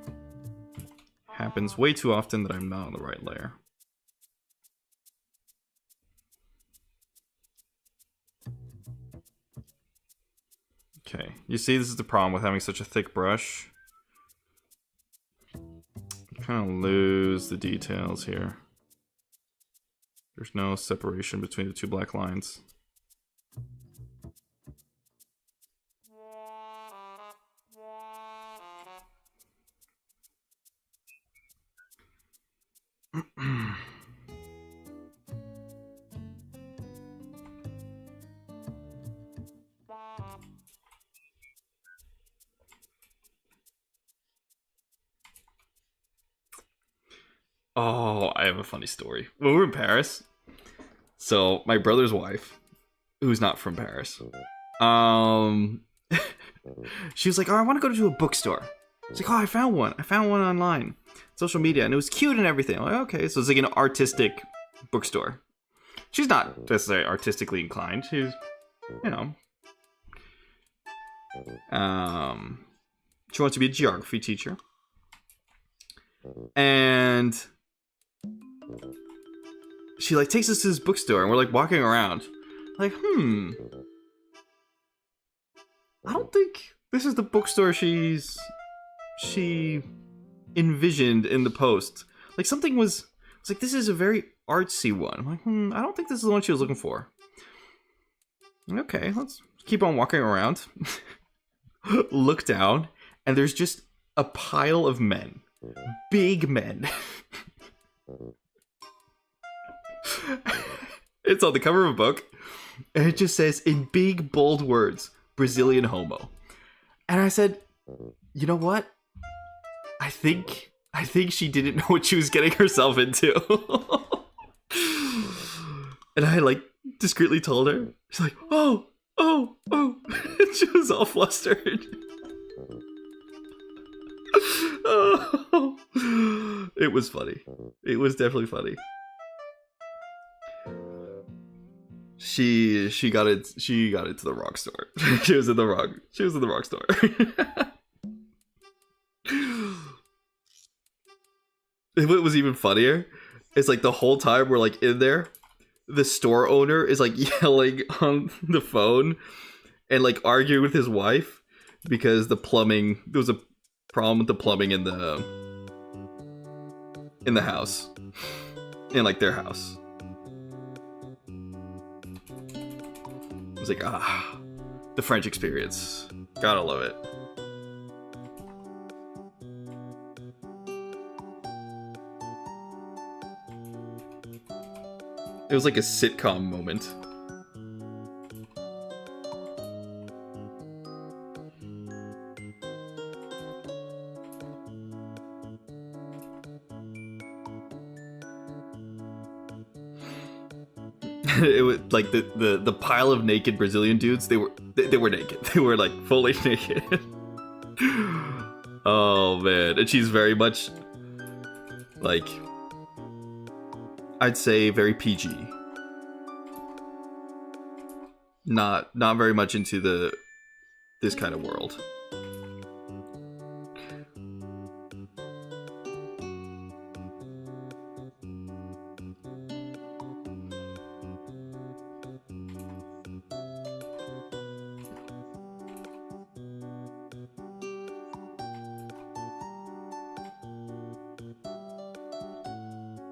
Happens way too often that I'm not on the right layer. Okay, you see, this is the problem with having such a thick brush. You kind of lose the details here. There's no separation between the two black lines. Oh, I have a funny story. When we were in Paris, so my brother's wife, who's not from Paris, she was like, "Oh, I want to go to a bookstore." She's like, "Oh, I found one. I found one online, social media, and it was cute and everything." I'm like, okay, so it's like an artistic bookstore. She's not necessarily artistically inclined. She's, you know, she wants to be a geography teacher, and she like takes us to this bookstore, and we're like walking around, like, I don't think this is the bookstore she envisioned in the post. Like something was, it's like, this is a very artsy one. I'm like, I don't think this is the one she was looking for. Okay, let's keep on walking around. Look down, and there's just a pile of men. Big men. It's on the cover of a book, and it just says in big bold words, Brazilian homo. And I said, you know what? I think she didn't know what she was getting herself into. And I like discreetly told her. She's like, oh. She was all flustered. Oh. It was funny. It was definitely funny. She got into the wrong store. She was in the wrong store. What was even funnier is like the whole time we're like in there, the store owner is like yelling on the phone and like arguing with his wife because there was a problem with the plumbing in the house, in like their house. It was like, the French experience. Gotta love it. It was like a sitcom moment. It was like the pile of naked Brazilian dudes. They were naked. They were like fully naked. Oh man, and she's very much like, I'd say very PG. Not very much into this kind of world.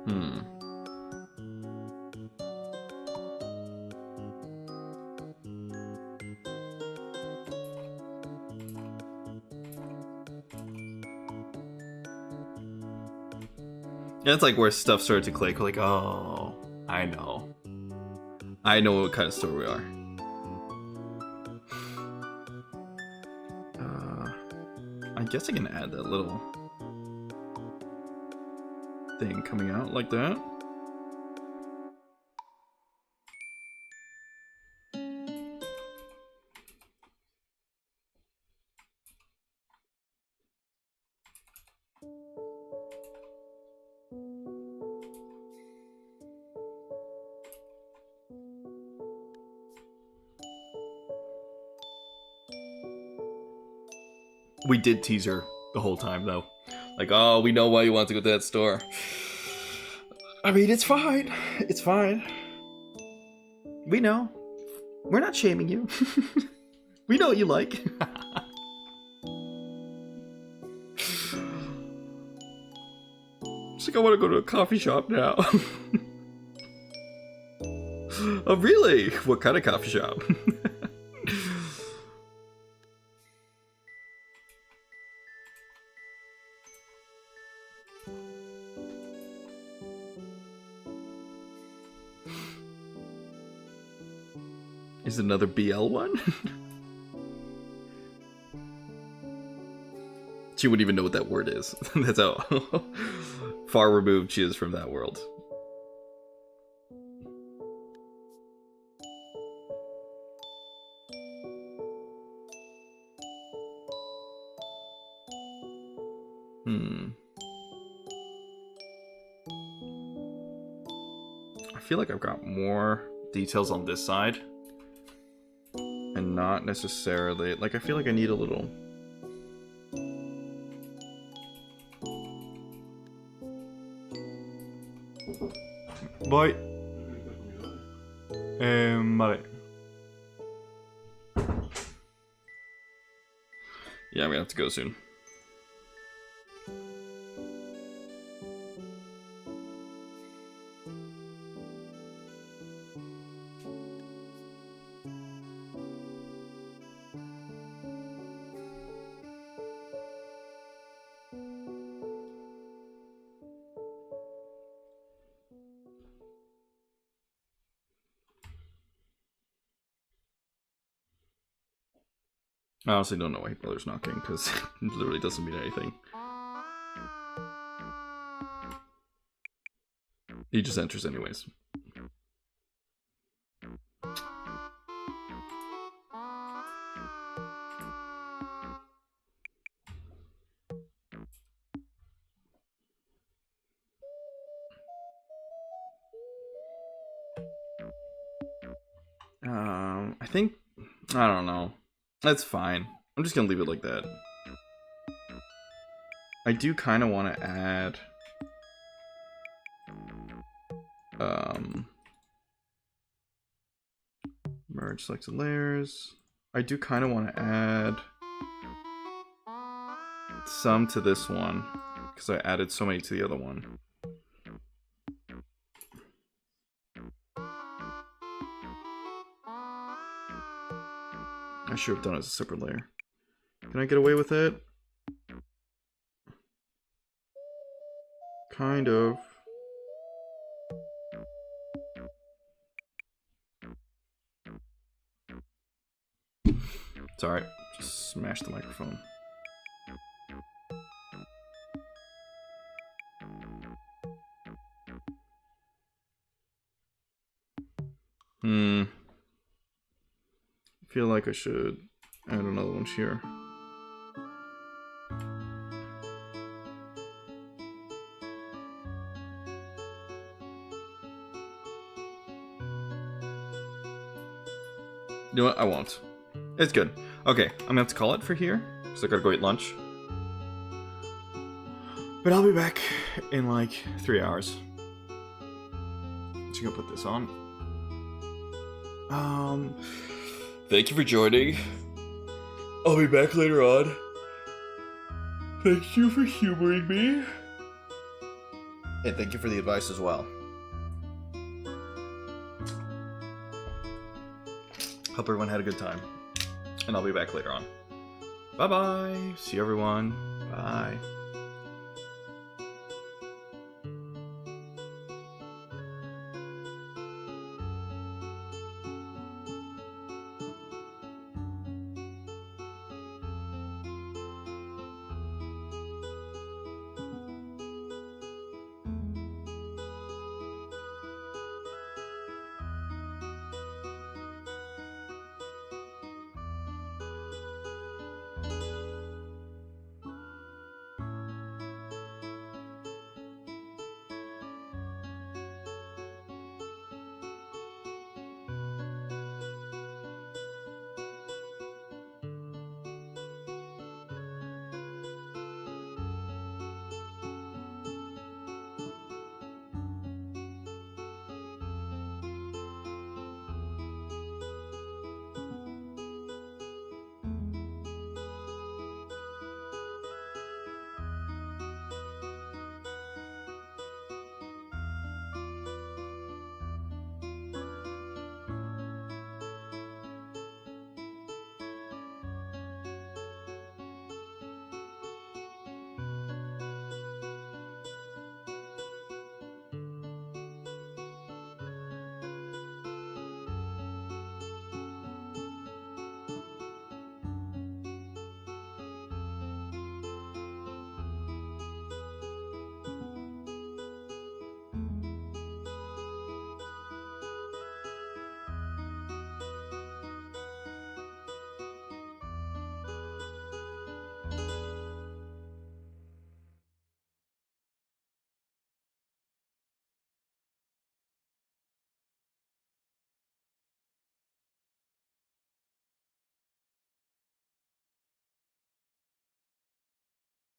Hmm. That's like where stuff started to click. Like, oh, I know what kind of store we are. I guess I can add that little thing coming out like that. We did tease her the whole time, though. Like, oh, we know why you want to go to that store. I mean, it's fine. It's fine. We know. We're not shaming you. We know what you like. It's like, I want to go to a coffee shop now. Oh, really? What kind of coffee shop? Is it another BL one? She wouldn't even know what that word is. That's how far removed she is from that world. I feel like I've got more details on this side. And not necessarily... Like, I feel like I need a little... Bye. Vale. Yeah, I'm gonna have to go soon. I honestly don't know why Brother's knocking, because it literally doesn't mean anything. He just enters anyways. I think... I don't know. That's fine. I'm just gonna leave it like that. I do kind of want to add... merge selected layers. I do kind of want to add some to this one, because I added so many to the other one. I should have done it as a separate layer. Can I get away with it? Kind of. It's alright. Just smash the microphone. I feel like I should add another one here. You know what? I won't. It's good. Okay, I'm gonna have to call it for here, because I gotta go eat lunch. But I'll be back in like 3 hours. Just gonna put this on. Thank you for joining. I'll be back later on. Thank you for humoring me. Hey, thank you for the advice as well. Hope everyone had a good time. And I'll be back later on. Bye-bye. See you, everyone. Bye.